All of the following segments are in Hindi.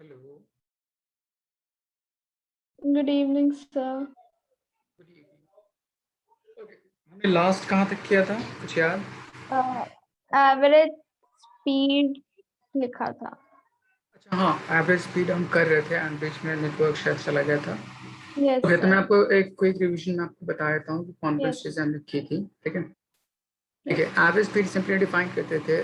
Hello. Good evening, sir. Good evening. Okay, हमने लास्ट कहाँ तक किया था, कुछ याद? Average speed लिखा था. अच्छा हाँ, एवरेज स्पीड हम कर रहे थे एंड बीच में नेटवर्क शायद चला गया था। Yes, ओके, तो मैं sir. आपको एक क्विक रिवीजन में आपको बता देता हूँ कि कौन कौन सी Yes, चीज़ें हमने की थी। ठीक है ठीक yes. है। एवरेज स्पीड सिंपली डिफाइन करते थे।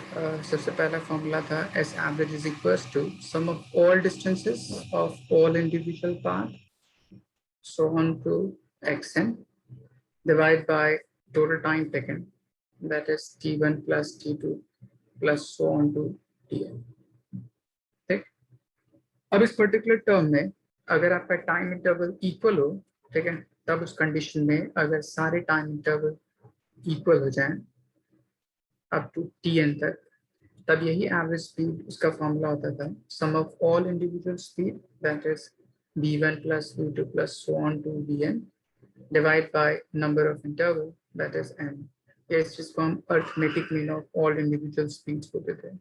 सबसे पहला फॉर्मूला था S average is equals to sum of all distances of all individual path so on to X N divide by total time taken, that is t1 plus t2 plus so on to tn। ठीक। अब इस पर्टिकुलर टर्म में अगर आपका टाइम इंटरवल इक्वल हो, ठीक है, तब उस कंडीशन में अगर सारे टाइम इंटरवल इक्वल हो जाएं अप टू टी एन तक, तब यही एवरेज स्पीड उसका फॉर्मूला होता था sum of all individual speed, that is v1 plus v2 plus so on to vn divided by number of interval, that is n। ये इस चीज को हम arithmetic mean of all individual speeds बोलते थे।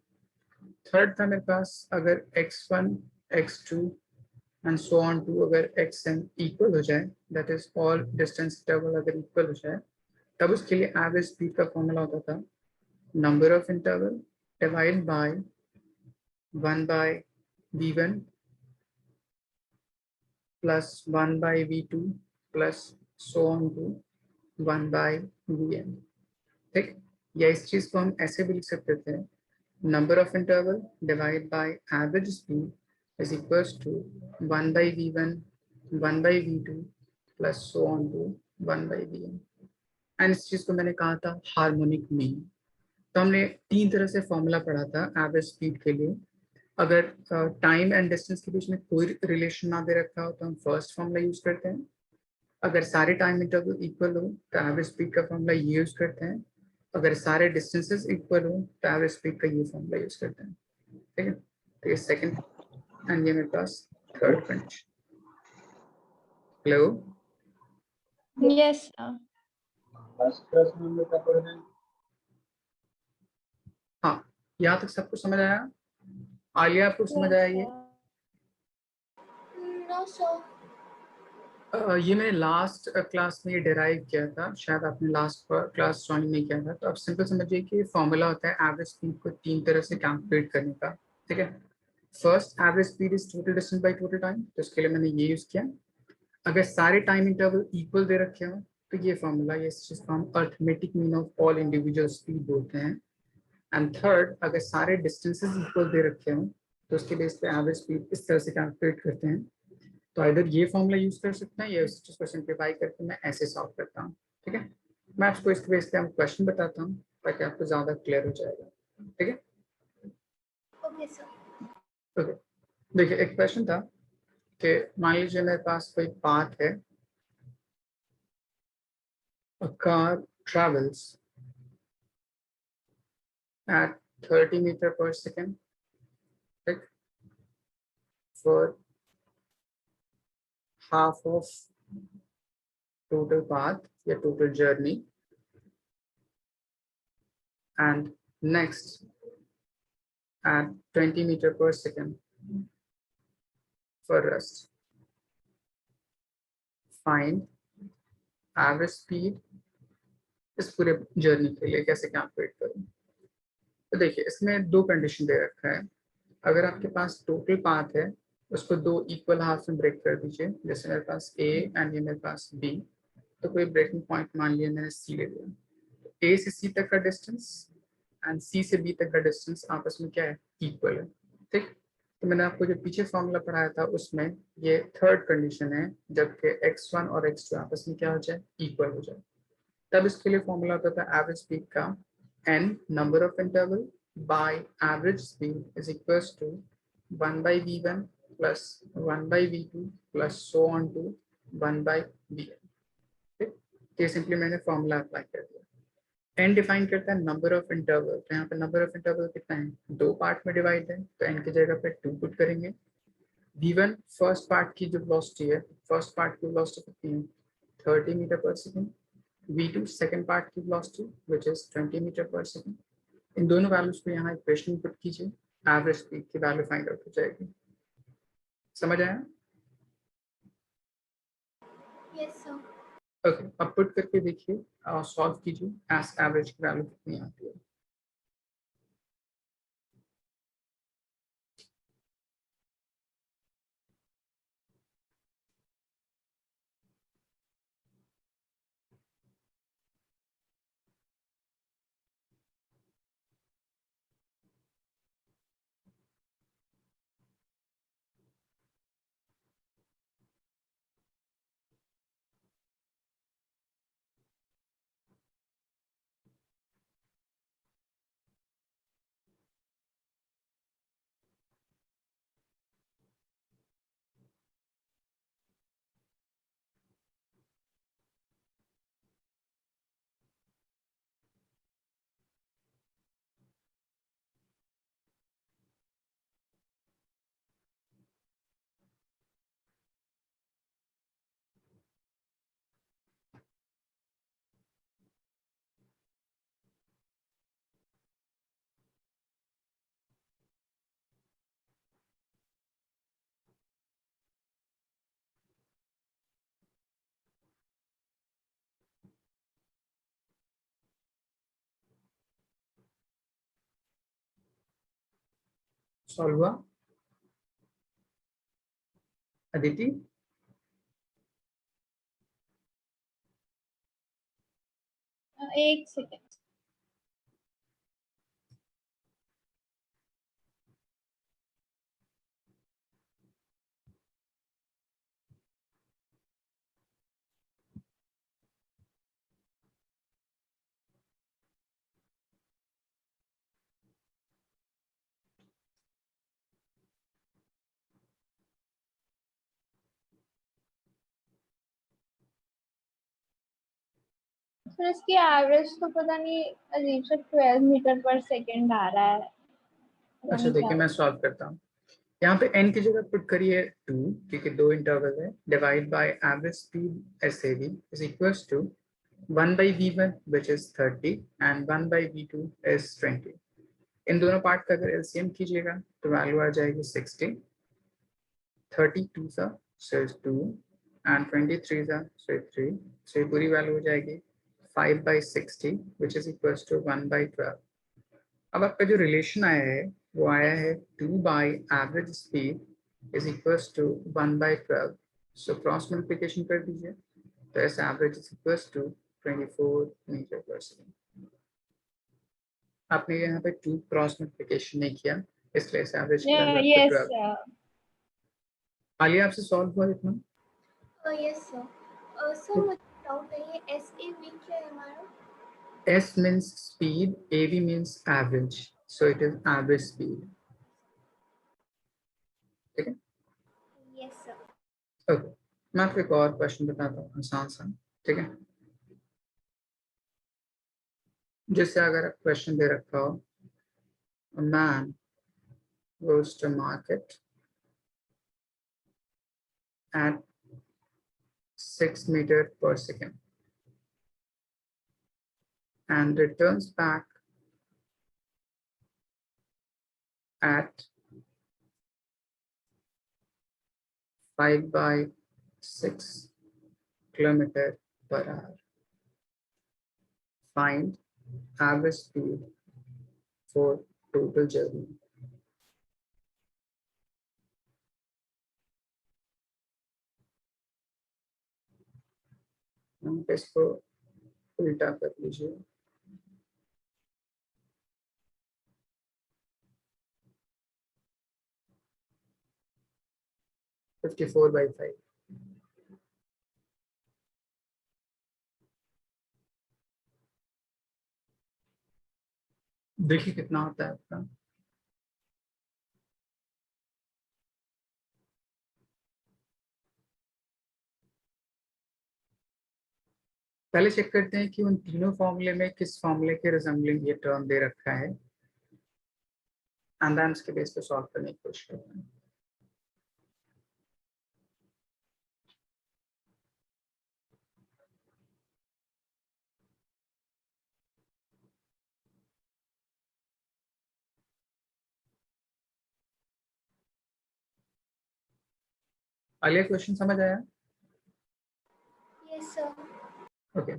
थर्ड था मेरे पास अगर x1 x2 and so on to अगर xn इक्वल हो जाए, that is all distance interval अगर इक्वल हो जाए, तब उसके लिए एवरेज स्पीड का फॉर्मूला होता था number of interval divide by 1 by v1 plus 1 by v2 plus so on to 1 by vn। ठीक। या इस चीज को हम ऐसे भी लिख सकते थे number of interval divided by average speed is equals to 1 by v1 1 by v2 plus so on to 1 by vn। And इस चीज को मैंने कहा था हार्मोनिक मीन। तो हमने तीन तरह से फॉर्मूला पढ़ा था एवरेज स्पीड के लिए। अगर टाइम एंड डिस्टेंस के बीच में कोई रिलेशन ना दे रखा हो तो हम फर्स्ट फॉर्मूला यूज करते हैं। अगर सारे टाइम इंटरवल इक्वल हो तो एवरेज स्पीड का फॉर्मूला ये यूज करते हैं। अगर सारे डिस्टेंसेस इक्वल हो तो एवरेज स्पीड का ये फॉर्मूला यूज करते हैं। ठीक है, तो ये सेकंड एंड ये मेरे पास third condition. Hello. Yes, sir. हाँ, यहाँ तक सबको समझ आया? आलिया, आपको समझ Yes, आया ये? sir. No, sir. ये मैंने लास्ट क्लास में ये डिराइव किया था, शायद आपने लास्ट क्लास ज्वाइन नहीं किया था। तो आप सिंपल समझिए कि फॉर्मूला होता है एवरेज स्पीड को तीन तरह से कैलकुलेट करने का। ठीक है। First, average speed is total distance by total time, तो इसके लिए मैंने ये यूज किया। अगर सारे टाइम इंटरवल इक्वल दे रखे हो तो ये फॉर्मूला, ये इस चीज को हम arithmetic mean of all individual speed बोलते हैं। एंड थर्ड, अगर सारे डिस्टेंसेस इक्वल दे रखे हो तो उसके बेस पे एवरेज स्पीड इस तरह से कैलकुलेट करते हैं। तो इधर ये फॉर्मूला यूज कर सकते हैं या इस चीज को सिंप्लीफाई करके मैं ऐसे सॉल्व करता हूँ। ठीक है, मैं आपको इसके बेस पे क्वेश्चन बताता हूँ ताकि आपको ज्यादा क्लियर हो जाएगा। ठीक है। Okay, sir. ओके, देखिए एक क्वेश्चन था कि मान लीजिए मेरे पास कोई पाथ है, a car travels at 30 meter per second, ठीक, for half of total path या total journey, and next at 20 meter per second for rest। Find average speed इस पूरे जर्नी के लिए कैसे कैलकुलेट करूं। तो देखिए इसमें दो कंडीशन दे रखा है। अगर आपके पास टोटल पाथ है उसको दो इक्वल हाफ में ब्रेक कर दीजिए, जैसे मेरे पास ए एंड ये मेरे पास बी। तो कोई ब्रेकिंग पॉइंट मान लिया मैंने सी ले लिया। ए से सी तक का डिस्टेंस एंड सी से बी तक का डिस्टेंस आपस में क्या है, इक्वल है। ठीक। तो मैंने आपको जो पीछे फॉर्मूला पढ़ाया था उसमें ये थर्ड कंडीशन है, जबकि x1 और x2 आपस में क्या हो जाए, इक्वल हो जाए। तब इसके लिए फॉर्मूला होता था एवरेज स्पीड का n number of interval by average speed is equals to 1 by v1 plus 1 by v2 plus so on to 1 by vn। ठीक, ये सिंपली मैंने फॉर्मूला अप्लाई कर दिया। n डिफाइन करता है नंबर ऑफ इंटरवल, तो यहाँ पे नंबर ऑफ इंटरवल कितना है, दो पार्ट में डिवाइड है, तो n की जगह पे 2 पुट करेंगे। v1 फर्स्ट पार्ट की जो वेलोसिटी है, फर्स्ट पार्ट की वेलोसिटी कितनी है, 30 metre per second. v2 second part की वेलोसिटी व्हिच इज 20 मीटर पर सेकंड। इन दोनों वैल्यूज को यहाँ इक्वेशन में पुट कीजिए, एवरेज स्पीड की वैल्यू फाइंड आउट हो जाएगी। समझ आया? Yes, sir. ओके, अब पुट करके देखिए और सॉल्व कीजिए, एवरेज की वैल्यू कितनी आती है। सॉल्व हुआ? अदिति? एक सेकेंड। फिर इसकी एवरेज तो पता नहीं, अजीब से 12 मीटर पर सेकेंड आ रहा है। पता अच्छा नहीं क्या देखिए, मैं सॉल्व करता हूँ। यहाँ पे n की जगह पुट करिए 2, क्योंकि 2 इंटरवल है, divide by average speed S A B is equals to 1 by v1 which is 30 and 1 by v2 is 20। इन दोनों पार्ट का अगर एलसीएम कीजिएगा तो वैल्यू आ जाएगी 60, 32 सा so 2 and 23 सा so 3, so ये पूरी वैल्यू हो जाएगी 5 by 60 which is equals to 1 by 12। अब आपका जो रिलेशन आया है वो आया है 2 by average speed is equals to 1 by 12। So cross multiplication कर दीजिए तो ऐसे average is equals to 24 metre per second. आपने यहाँ पे 2 क्रॉस मल्टीप्लिकेशन नहीं किया, इसलिए इस एवरेज की वैल्यू आपको यस 12। आलिया आपसे सॉल्व हुआ इतना? Yes sir. सर मुझे डाउट है, ये एस ए वी क्या है हमारा? S means speed, AV means average, so it is average speed। ठीक है? Yes sir. ओके, मैं आपको एक और क्वेश्चन बताता हूँ आसान सा। ठीक है, जैसे अगर क्वेश्चन दे रखा हो, a man goes to market at 6 meters per second and returns back at 5 by 6 kilometers per hour। Find average speed for total journey। हम इसको उल्टा कर लीजिए, 54 by 5। देखिए कितना होता है आपका। पहले चेक करते हैं कि उन तीनों फॉर्मूले में किस फॉर्मूले के रिजम्बलिंग ये टर्म दे रखा है, एंड देन इसके बेस पे सॉल्व करने की कोशिश करते हैं। आलिया क्वेश्चन समझ आया? Yes sir. ओके।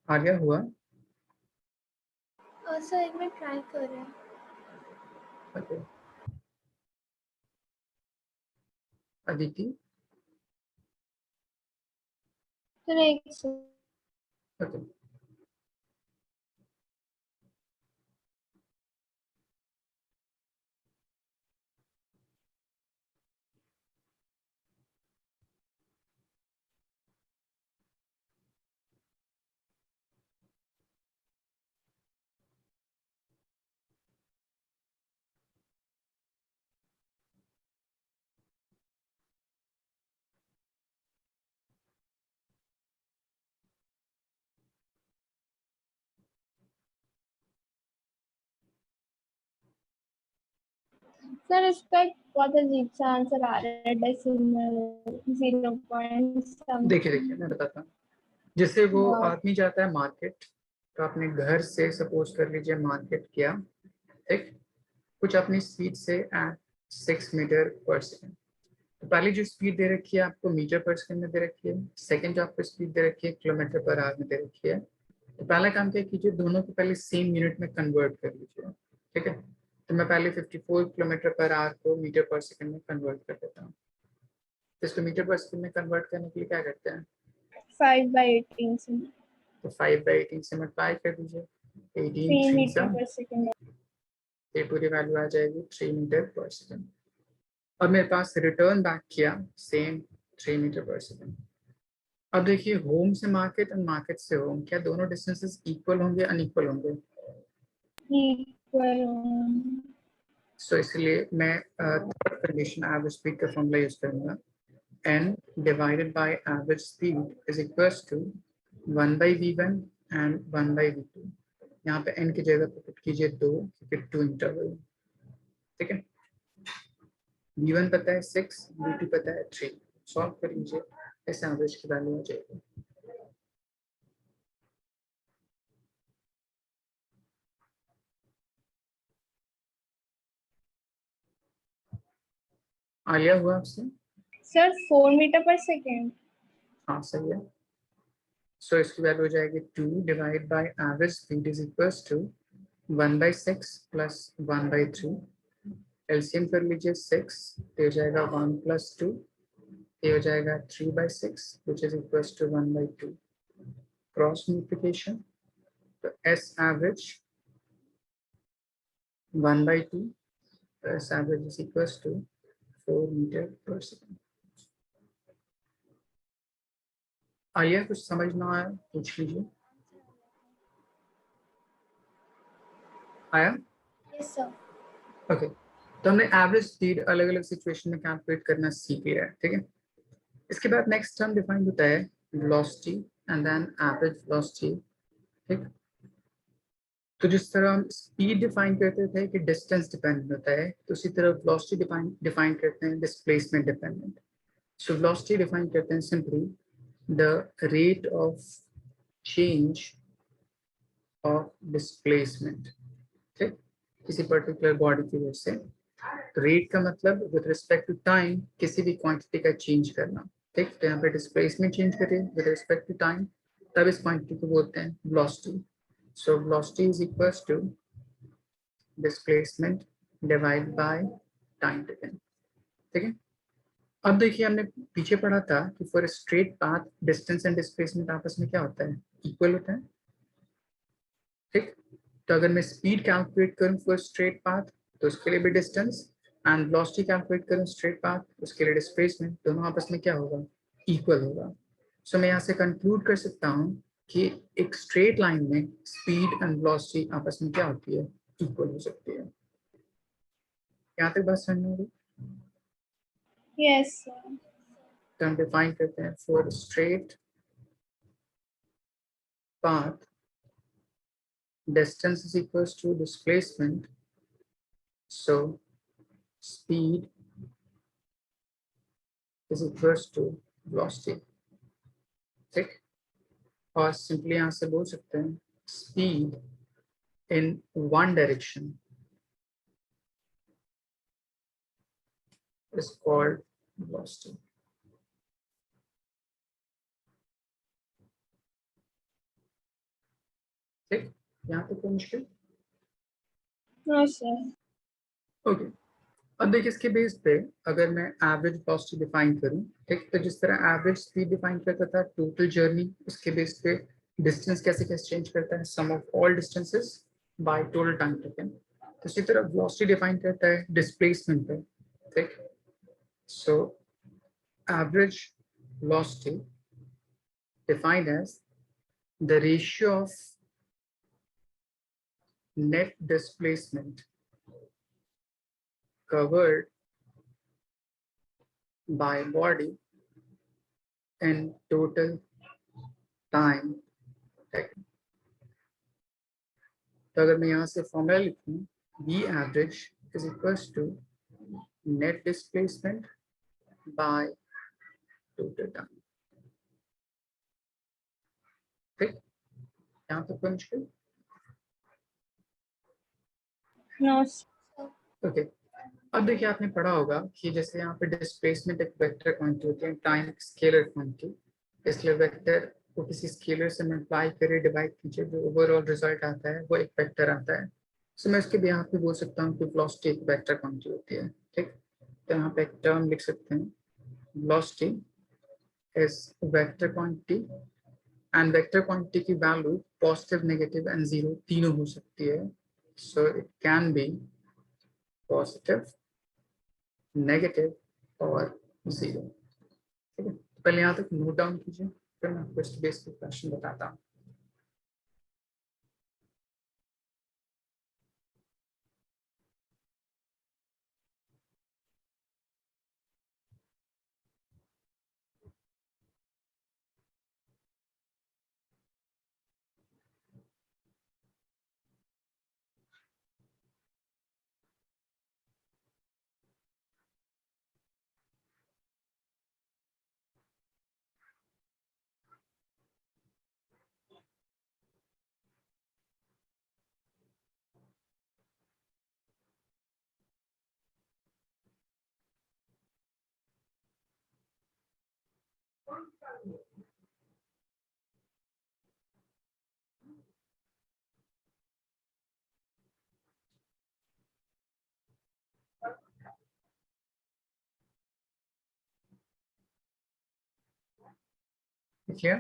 आ गया हुआ? सर एक मिनट ट्राई कर रहे हैं। ओके। अदिति? सर एक ओके। सर इसका एक बहुत अजीब सा आंसर आ रहा है, डेसिमल 0.7। देखिए देखिए मैं बताता हूँ। जैसे वो आदमी जाता है मार्केट, तो अपने घर से सपोज कर लीजिए मार्केट किया, ठीक, कुछ अपनी स्पीड से एट 6 मीटर पर सेकेंड। तो पहली जो स्पीड दे रखी है आपको मीटर पर सेकेंड में दे रखी है, सेकंड जो आपको स्पीड दे रखी है किलोमीटर पर आवर में दे रखी है। तो पहला काम क्या कीजिए, दोनों को पहले सेम यूनिट में कन्वर्ट कर लीजिए, ठीक है। तो मैं पहले 54 किलोमीटर पर आवर को मीटर पर सेकेंड में कन्वर्ट कर देता हूँ। तो इसको मीटर पर सेकेंड में कन्वर्ट करने के लिए क्या करते हैं, 5/18 से तो 5/18 से मल्टीप्लाई कर दीजिए, 18 3 3 मीटर पर सेकेंड। ये पूरी वैल्यू आ जाएगी 3 मीटर पर सेकेंड। और मेरे पास रिटर्न बैक किया सेम 3 मीटर पर सेकेंड। अब देखिए होम से मार्केट और मार्केट से होम, क्या दोनों डिस्टेंसेस इक्वल होंगे अनइक्वल होंगे? इक्वल। सो इसलिए मैं थर्ड कंडीशन एवरेज स्पीड का फॉर्मूला यूज करूंगा, n divided by average speed is equals to 1/v1 and 1/v2। यहाँ पे n की जगह पे पुट कीजिए 2, क्योंकि 2 इंटरवल, ठीक है। v1 पता है 6, v2 पता है 3। सॉल्व कर लीजिए, इस एवरेज की वैल्यू आ जाएगी। आलिया हुआ आपसे? Sir 4 metre per second. हाँ सही है। सो इसकी वैल्यू हो जाएगी 2 divide by average speed is equals to 1/6 plus 1/3। LCM कर लीजिए 6, तो हो जाएगा 1 + 2, ये हो जाएगा 3/6 which is equals to 1/2। Cross multiplication, तो एस एवरेज 1/2, तो S average is equals to 4 metre per second. आइए कुछ समझ ना आया पूछ लीजिए। आया? Yes sir. ओके। तो हमने एवरेज स्पीड अलग अलग सिचुएशन में कैलकुलेट करना सीख लिया है, ठीक है। इसके बाद नेक्स्ट टर्म डिफाइन होता है velocity and then average velocity, ठीक। तो जिस तरह हम स्पीड डिफाइन करते थे कि डिस्टेंस डिपेंडेंट होता है, तो उसी तरह वेलोसिटी डिफाइन करते हैं displacement dependent. So velocity define करते हैं simply the rate of change of displacement, ठीक, किसी पर्टिकुलर बॉडी की वजह से। रेट का मतलब विद रिस्पेक्ट टू टाइम किसी भी क्वांटिटी का चेंज करना, ठीक। तो यहाँ पे डिस्प्लेसमेंट चेंज करिए विद रिस्पेक्ट टू टाइम, तब इस क्वांटिटी को बोलते हैं velocity. So velocity is equals to displacement divide by time taken, ठीक है। अब देखिए हमने पीछे पढ़ा था कि for straight path distance and displacement आपस में क्या होता है, इक्वल होता है, ठीक। तो अगर मैं स्पीड कैलकुलेट करूं फॉर स्ट्रेट पाथ, तो उसके लिए भी डिस्टेंस, एंड वेलोसिटी कैलकुलेट करूँ स्ट्रेट पाथ, उसके लिए डिस्प्लेसमेंट, दोनों आपस में क्या होगा, इक्वल होगा। सो मैं यहाँ से कंक्लूड कर सकता हूँ कि एक स्ट्रेट लाइन में स्पीड एंड वेलोसिटी आपस में क्या होती है, इक्वल हो सकती है। यहाँ तक बात समझ में आ रही? Yes sir. तो हम डिफाइन करते हैं for straight path distance is equals to displacement, so speed is equals to velocity, ठीक। और सिंपली यहाँ से बोल सकते हैं speed in one direction is called velocity, ठीक। यहाँ तक कोई मुश्किल? No sir. ओके, अब देखिए इसके बेस पे अगर मैं एवरेज वेलोसिटी डिफाइन करूं, ठीक, तो जिस तरह एवरेज स्पीड डिफाइन करता था टोटल जर्नी, उसके बेस पे डिस्टेंस कैसे कैसे चेंज करता है, sum of all distances by total time taken. तो इसी तरह वेलोसिटी डिफाइन करता है डिस्प्लेसमेंट पे, ठीक। So average velocity defined as the ratio of net displacement covered by body in total time taken। तो अगर मैं यहाँ से फॉर्मूला लिखूँ, V average is equals to net displacement by total time, ठीक। यहाँ तक कोई मुश्किल? नो ओके, अब देखिए आपने पढ़ा होगा कि जैसे यहाँ पे डिस्प्लेसमेंट एक वेक्टर क्वांटिटी होती है, टाइम स्केलर क्वांटिटी, इसलिए वेक्टर को किसी स्केलर से मल्टीप्लाई करिए, डिवाइड कीजिए, जो ओवरऑल रिजल्ट आता है वो एक वेक्टर आता है। सो मैं इसके यहाँ पे बोल सकता हूँ कि वेलोसिटी एक वेक्टर क्वांटिटी होती है, ठीक। तो यहाँ पे एक टर्म लिख सकते हैं, velocity is vector quantity, and vector quantity की value positive, negative and zero तीनों हो सकती है। So it can be positive, negative और जीरो, ठीक है। पहले यहाँ तक नोट डाउन कीजिए, फिर मैं आपको इस बेस पे क्वेश्चन बताता हूँ। ठीक है,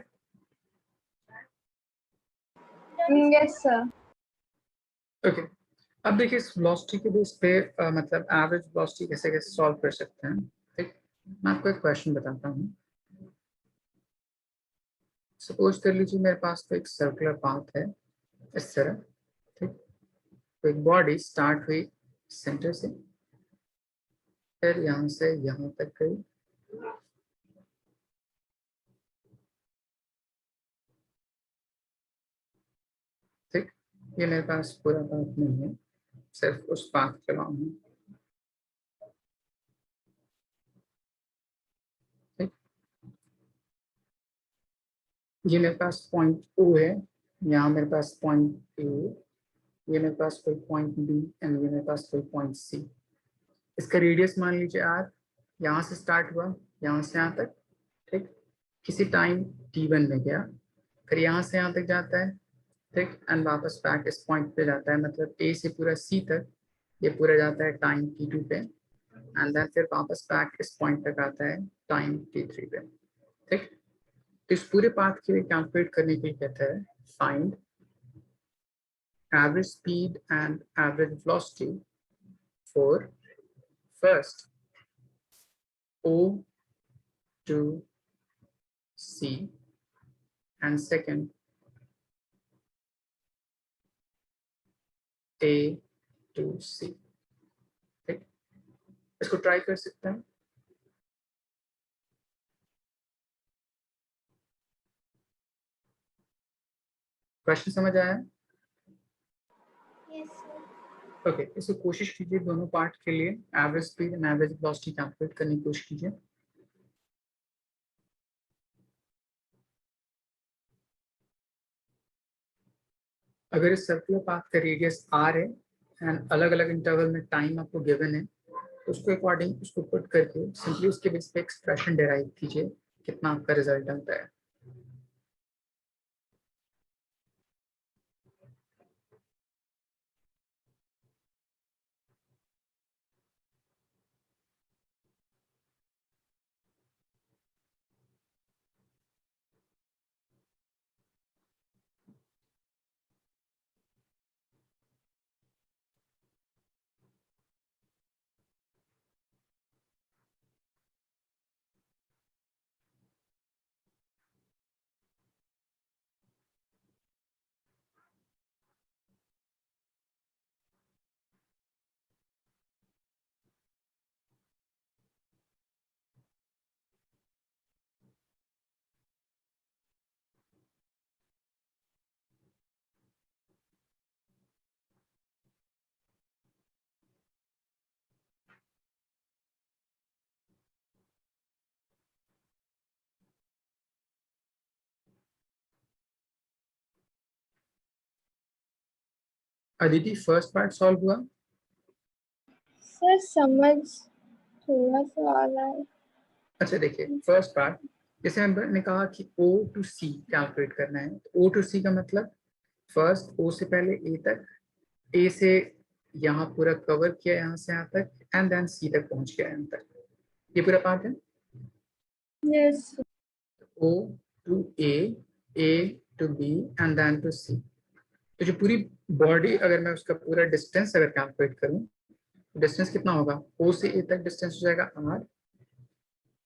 यस सर। ओके। अब देखिए इस वेलोसिटी के बेस पे मतलब एवरेज वेलोसिटी कैसे कैसे सॉल्व कर सकते हैं, ठीक। मैं आपको एक क्वेश्चन बताता हूँ। सपोज कर लीजिए मेरे पास तो एक सर्कुलर पाथ है इस तरह, ठीक। तो एक बॉडी स्टार्ट हुई सेंटर से, फिर यहाँ से यहाँ तक गई, ठीक। ये मेरे पास पूरा पाथ नहीं है, सिर्फ उस पाथ के अलावा है, ठीक। ये मेरे पास पॉइंट ओ है, यहाँ मेरे पास पॉइंट ए, ये मेरे पास कोई पॉइंट बी एंड ये मेरे पास कोई पॉइंट सी। इसका रेडियस मान लीजिए आर, यहाँ से स्टार्ट हुआ यहाँ से यहाँ तक, ठीक। किसी टाइम t1 में गया, फिर यहाँ से यहाँ तक जाता है, ठीक, एंड वापस बैक इस पॉइंट पे जाता है, मतलब ए से पूरा सी तक ये पूरा जाता है टाइम t2 पे, एंड देन फिर वापस बैक इस पॉइंट तक आता है टाइम t3 पे, ठीक। तो इस पूरे पाथ के लिए कैलकुलेट करने के लिए कहता है find average speed and average velocity for first O to C and second A to C. ठीक, इसको ट्राई कर सकते हैं. क्वेश्चन समझ आया? Yes sir. ओके, इसको कोशिश कीजिए दोनों पार्ट के लिए average speed and average velocity calculate करने की कोशिश कीजिए. अगर इस सर्कुलर पाथ का रेडियस आर है एंड अलग अलग इंटरवल में टाइम आपको गिवन है, तो उसके अकॉर्डिंग उसको पुट करके सिंपली उसके बेस पे एक्सप्रेशन डिराइव कीजिए, कितना आपका रिजल्ट आता है. अदिति, फर्स्ट पार्ट सॉल्व हुआ? सर समझ थोड़ा सा आ रहा है. अच्छा देखिए, फर्स्ट पार्ट जैसे मैंने कहा कि O to C कैलकुलेट करना है. O to C का मतलब फर्स्ट O से पहले A तक, A से यहाँ पूरा कवर किया यहाँ से यहाँ तक एंड देन C तक पहुंच गया यहाँ तक. ये पूरा पार्ट है. Yes. O to A to B and then to C. तो जो पूरी बॉडी, अगर मैं उसका पूरा डिस्टेंस अगर कैलकुलेट करूं, डिस्टेंस कितना होगा? O से A तक डिस्टेंस हो जाएगा R,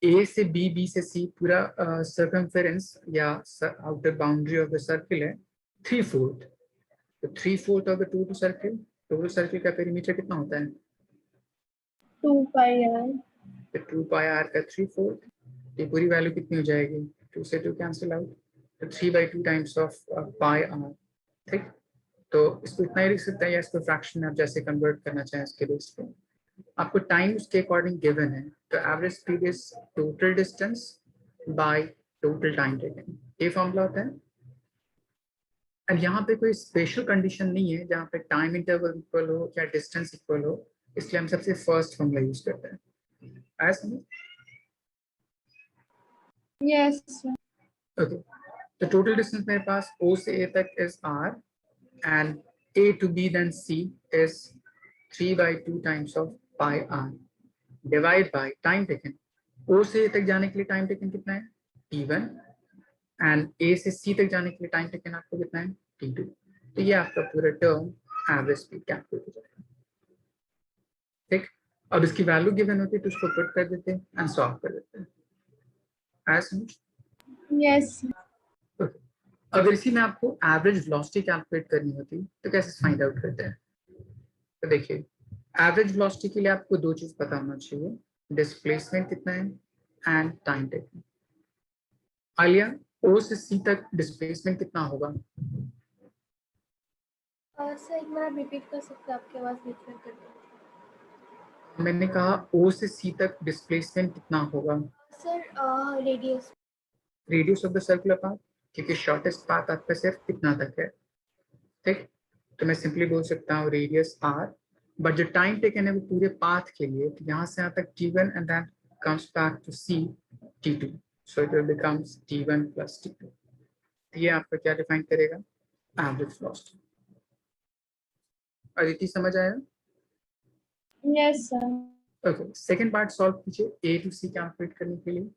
A से B, B से C पूरा सर्कमफेरेंस या outer boundary of the circle है 3/4. तो 3/4 of the total circle, total circle का पेरीमीटर कितना होता है? 2 पाई आर. तो 2 पाई आर का 3/4. ये पूरी वैल्यू कितनी हो जाएगी? 2 से 2 कैंसिल आउट, तो 3/2 टाइम्स ऑफ पाई आर. ठीक, तो इसको इतना ही लिख सकते हैं या इसको फ्रैक्शन में आप जैसे कन्वर्ट करना चाहें उसके बेस पे. आपको टाइम उसके अकॉर्डिंग गिवन है, तो average speed is total distance by total time taken. ये फॉर्मूला होता है. एंड यहाँ पे कोई स्पेशल कंडीशन नहीं है जहाँ पे टाइम इंटरवल इक्वल हो या डिस्टेंस इक्वल हो, इसलिए हम सबसे फर्स्ट फॉर्मूला यूज करते हैं. आया समझ? Yes sir. ओके, तो टोटल डिस्टेंस मेरे पास O से A तक is R and A to B then C is 3/2 times of pi R divide by time taken. O से A तक जाने के लिए टाइम टेकन कितना है? T1 एंड A से C तक जाने के लिए टाइम टेकन आपको कितना है? T2. तो ये आपका पूरा टर्म एवरेज स्पीड कैलकुलेट हो जाएगा. ठीक, अब इसकी वैल्यू गिवन होती है तो उसको पुट कर देते हैं एंड सॉल्व कर देते हैं. आया समझ? यस. Okay. अगर इसी में आपको एवरेज वेलोसिटी कैलकुलेट करनी होती तो कैसे फाइंड आउट करते हैं? तो देखिए, एवरेज वेलोसिटी के लिए आपको दो चीज पता होना चाहिए, डिस्प्लेसमेंट कितना है and time taken. Alia, O से C तक डिस्प्लेसमेंट कितना होगा? सर एक बार रिपीट कर सकते हैं, आपकी आवाज बीच में कट गई. मैंने कहा O से C तक डिस्प्लेसमेंट कितना होगा? Sir radius. Radius of the circular path, क्योंकि शॉर्टेस्ट पाथ आपका सिर्फ कितना तक है. ठीक, तो मैं सिंपली बोल सकता हूँ रेडियस R, बट जो टाइम टेकन है वो पूरे पाथ के लिए, तो यहाँ से यहाँ तक T1 and then comes back to C T2, so it will becomes T1 plus T2. ये आपका क्या डिफाइन करेगा? Average velocity. अदिति समझ आया? Yes sir. Okay, second part solve कीजिए A to C कैलकुलेट करने के लिए.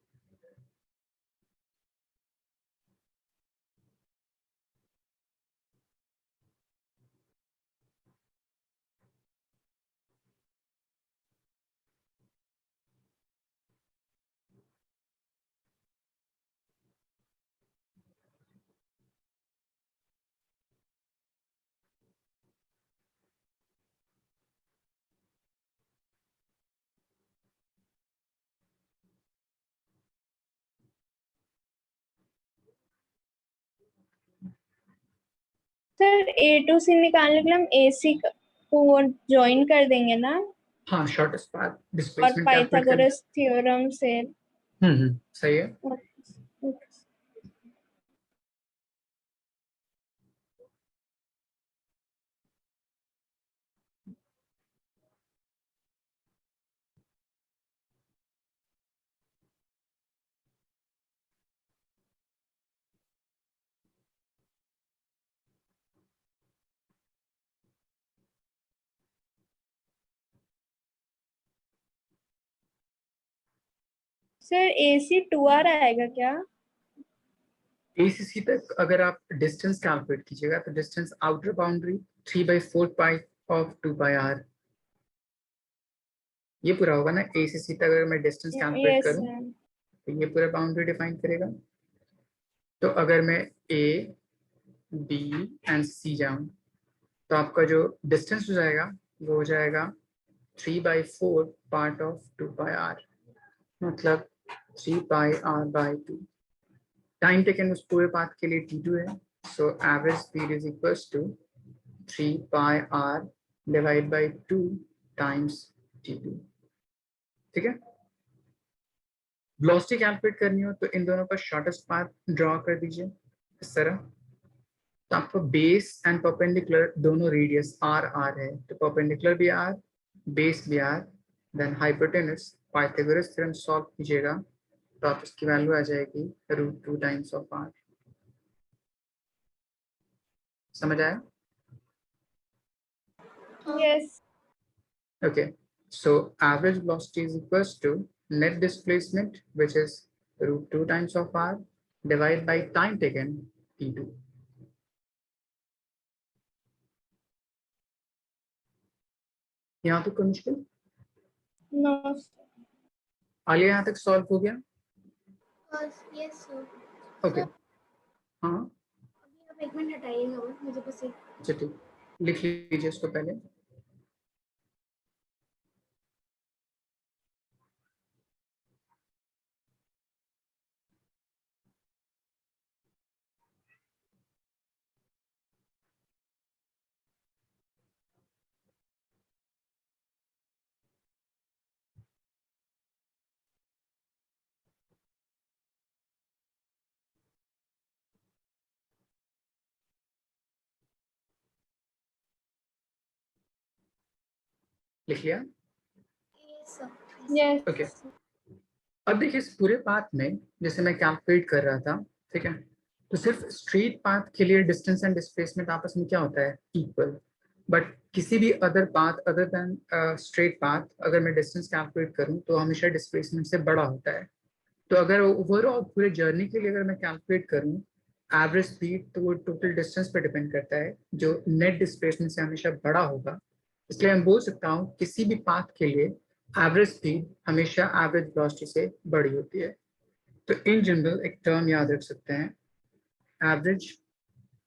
सर ए टू सी निकालने के लिए हम ए सी को ज्वाइन कर देंगे ना, हाँ, शॉर्टेस्ट पाथ और डिस्प्लेसमेंट कैलकुलेट कर। पाइथागोरस थ्योरम से। सही है। सर ए सी 2R आएगा क्या? ACC तक अगर आप डिस्टेंस कैलकुलेट कीजिएगा तो distance outer boundary 3/4 pi of 2 pi r, ये पूरा होगा ना। ACC तक अगर मैं डिस्टेंस कैलकुलेट यस करूं सर। तो ये पूरा बाउंड्री डिफाइन करेगा। तो अगर मैं A, B एंड C जाऊं तो आपका जो डिस्टेंस हो जाएगा वो हो जाएगा 3/4 पार्ट ऑफ 2 पाई r, मतलब 3 πr/2। टाइम टेकन उस पूरे पाथ के लिए t2 है, so average speed is equals to 3 πr divide by 2 times t2। ठीक है। वेलोसिटी कैलकुलेट करनी हो तो इन दोनों का शॉर्टेस्ट पाथ ड्रॉ कर दीजिए इस तरह। तो आपको बेस एंड परपेंडिकुलर दोनों रेडियस आर आर है, तो परपेंडिकुलर भी आर, बेस भी R, then hypotenuse Pythagoras theorem solve कीजिएगा तो आप इसकी वैल्यू आ जाएगी √2 टाइम्स ऑफ आर। समझ आया? Yes. Okay, so average velocity is equals to net displacement, which is √2 times of r divided by time taken t2। यहाँ तक कोई मुश्किल? नो। आलिया यहाँ तक सॉल्व हो गया? Yes sir. ओके। हाँ, अभी आप 1 मिनट हटाइएगा, और मुझे बस एक अच्छा ठीक, लिख लीजिए इसको पहले। लिख लिया? Yes sir. यस। ओके। अब देखिए इस पूरे पाथ में जैसे मैं कैलकुलेट कर रहा था, ठीक है, तो सिर्फ स्ट्रेट पाथ के लिए डिस्टेंस एंड डिस्प्लेसमेंट आपस में क्या होता है? इक्वल। बट किसी भी other path other than straight path अगर मैं डिस्टेंस कैलकुलेट करूं तो हमेशा डिस्प्लेसमेंट से बड़ा होता है। तो अगर ओवरऑल पूरे जर्नी के लिए अगर मैं कैलकुलेट करूं एवरेज स्पीड, तो वो टोटल डिस्टेंस पर डिपेंड करता है जो नेट डिस्प्लेसमेंट से हमेशा बड़ा होगा। इसलिए मैं बोल सकता हूँ किसी भी पाथ के लिए एवरेज स्पीड हमेशा एवरेज वेलोसिटी से बड़ी होती है। तो इन जनरल एक टर्म याद रख सकते हैं, average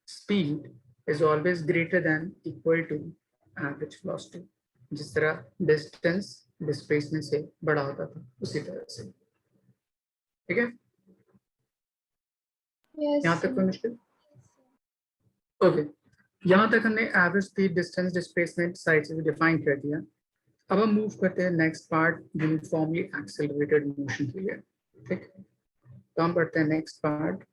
speed is always greater than equal to average velocity. जिस तरह डिस्टेंस डिस्प्लेसमेंट से बड़ा होता था उसी तरह से। ठीक है, यहाँ यस। तक कोई मुश्किल? ओके, यहाँ तक हमने एवरेज स्पीड, डिस्टेंस, डिस्प्लेसमेंट सारी चीजें डिफाइन कर दिया। अब हम मूव करते हैं next part, uniformly accelerated motion के लिए। ठीक, तो हम पढ़ते हैं next part,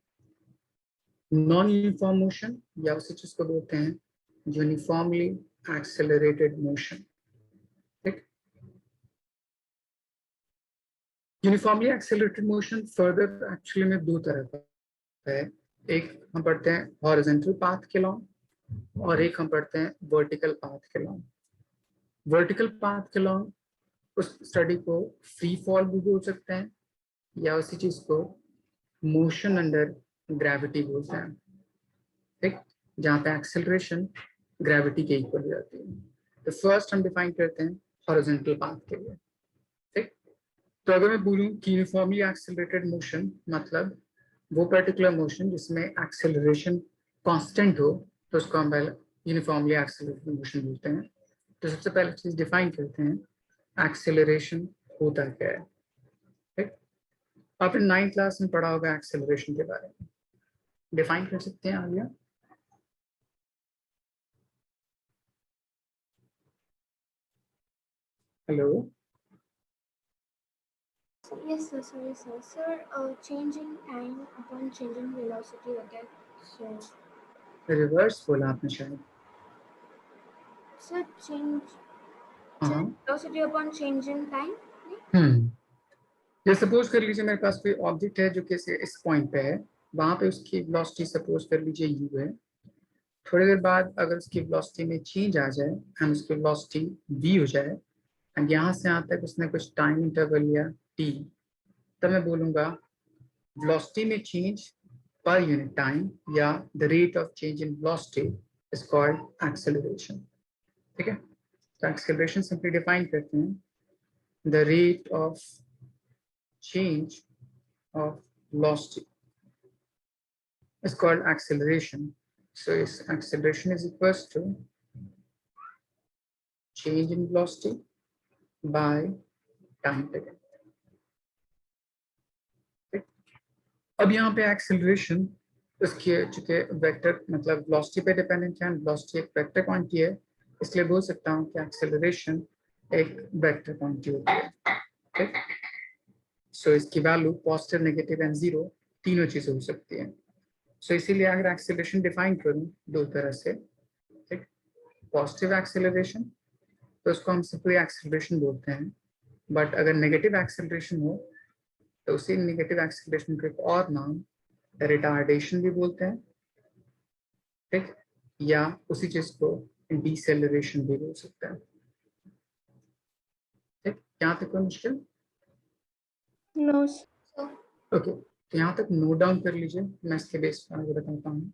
non uniform motion, या उसी चीज को बोलते हैं यूनिफॉर्मली एक्सेलरेटेड मोशन। ठीक, uniformly accelerated motion further actually में दो तरह का है। एक हम पढ़ते हैं हॉरिजॉन्टल पाथ के लॉन्ग, और एक हम पढ़ते हैं वर्टिकल पाथ के लॉन्ग। वर्टिकल पाथ के लॉन्ग उस स्टडी को फ्री फॉल भी बोल सकते हैं, या उसी चीज को मोशन अंडर ग्रेविटी बोलते हैं। ठीक, जहाँ पे एक्सेलरेशन ग्रेविटी के इक्वल हो जाती है। तो फर्स्ट हम डिफाइन करते हैं हॉरिजॉन्टल पाथ के लिए। ठीक, तो अगर मैं बोलूँ कि यूनिफॉर्मली एक्सेलरेटेड मोशन मतलब वो पर्टिकुलर मोशन जिसमें एक्सेलरेशन कांस्टेंट हो, तो उसको हम पहले यूनिफॉर्मली एक्सेलरेटेड मोशन बोलते हैं। तो सबसे पहले चीज डिफाइन करते हैं एक्सेलरेशन होता क्या है। ठीक, आपने 9th क्लास में पढ़ा होगा एक्सेलरेशन के बारे में, डिफाइन कर सकते हैं आगे? Hello, Yes, sir. Sorry, sir. Sir, changing time upon changing velocity again. So, reverse बोला आपने शायद। sir, change हाँ, velocity upon changing time. ये सपोज कर लीजिए मेरे पास कोई ऑब्जेक्ट है जो कि इस पॉइंट पे है, वहां पे उसकी वेलोसिटी सपोज कर लीजिए u है। थोड़ी देर बाद अगर उसकी वेलोसिटी में चेंज आ जाए एंड उसकी वेलोसिटी v हो जाए एंड यहाँ से यहाँ तक उसने कुछ टाइम इंटरवल लिया t, तब मैं बोलूंगा वेलोसिटी में चेंज पर यूनिट टाइम या the rate of change in velocity is called acceleration. ठीक है, तो एक्सेलरेशन सिंपली डिफाइन करते हैं the rate of change of velocity is called acceleration. So its acceleration is equals to change in velocity by time taken. अब यहाँ पे acceleration उसके चूंकि वेक्टर मतलब velocity पे डिपेंडेंट है, velocity एक वेक्टर क्वांटिटी है, इसलिए बोल सकता हूँ कि acceleration एक वेक्टर क्वांटिटी होती है। ठीक, सो इसकी value positive, negative and zero तीनों चीजें हो सकती है। सो इसीलिए अगर एक्सेलरेशन डिफाइन करूं दो तरह से, ठीक, पॉजिटिव एक्सेलरेशन तो उसको हम सिंपली एक्सेलरेशन बोलते हैं, बट अगर नेगेटिव एक्सेलरेशन हो तो उसी नेगेटिव एक्सेलरेशन का एक और नाम रिटार्डेशन भी बोलते हैं। ठीक, या उसी चीज को डिसेलरेशन भी बोल सकते हैं। ठीक, यहाँ तक कोई मुश्किल? नो So, ओके, तो यहाँ तक नोट डाउन कर लीजिए, मैं इसके बेस पर आगे बताता हूँ।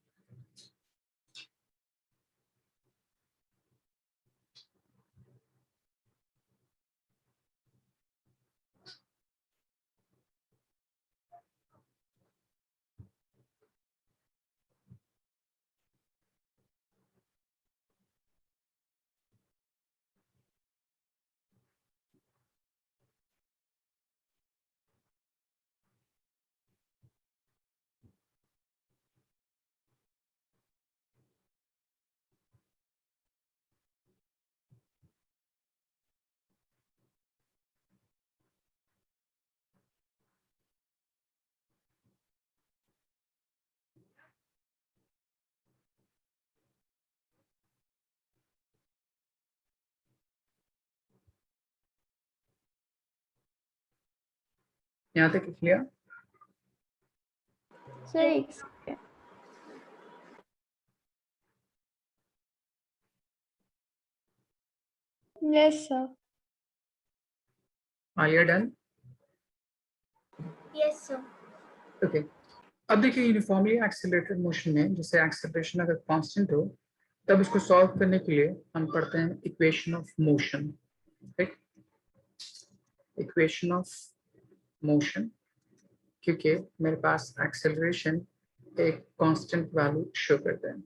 यहाँ तक क्लियर? सर एक second. Yes sir. Are you done? yes, sir. Okay, अब देखिए यूनिफॉर्मली एक्सेलरेटेड मोशन में जैसे एक्सेलरेशन अगर कांस्टेंट हो तब इसको सॉल्व करने के लिए हम पढ़ते हैं इक्वेशन ऑफ मोशन। ठीक, इक्वेशन ऑफ मोशन, क्योंकि मेरे पास एक्सेलरेशन एक कांस्टेंट वैल्यू शो करते हैं।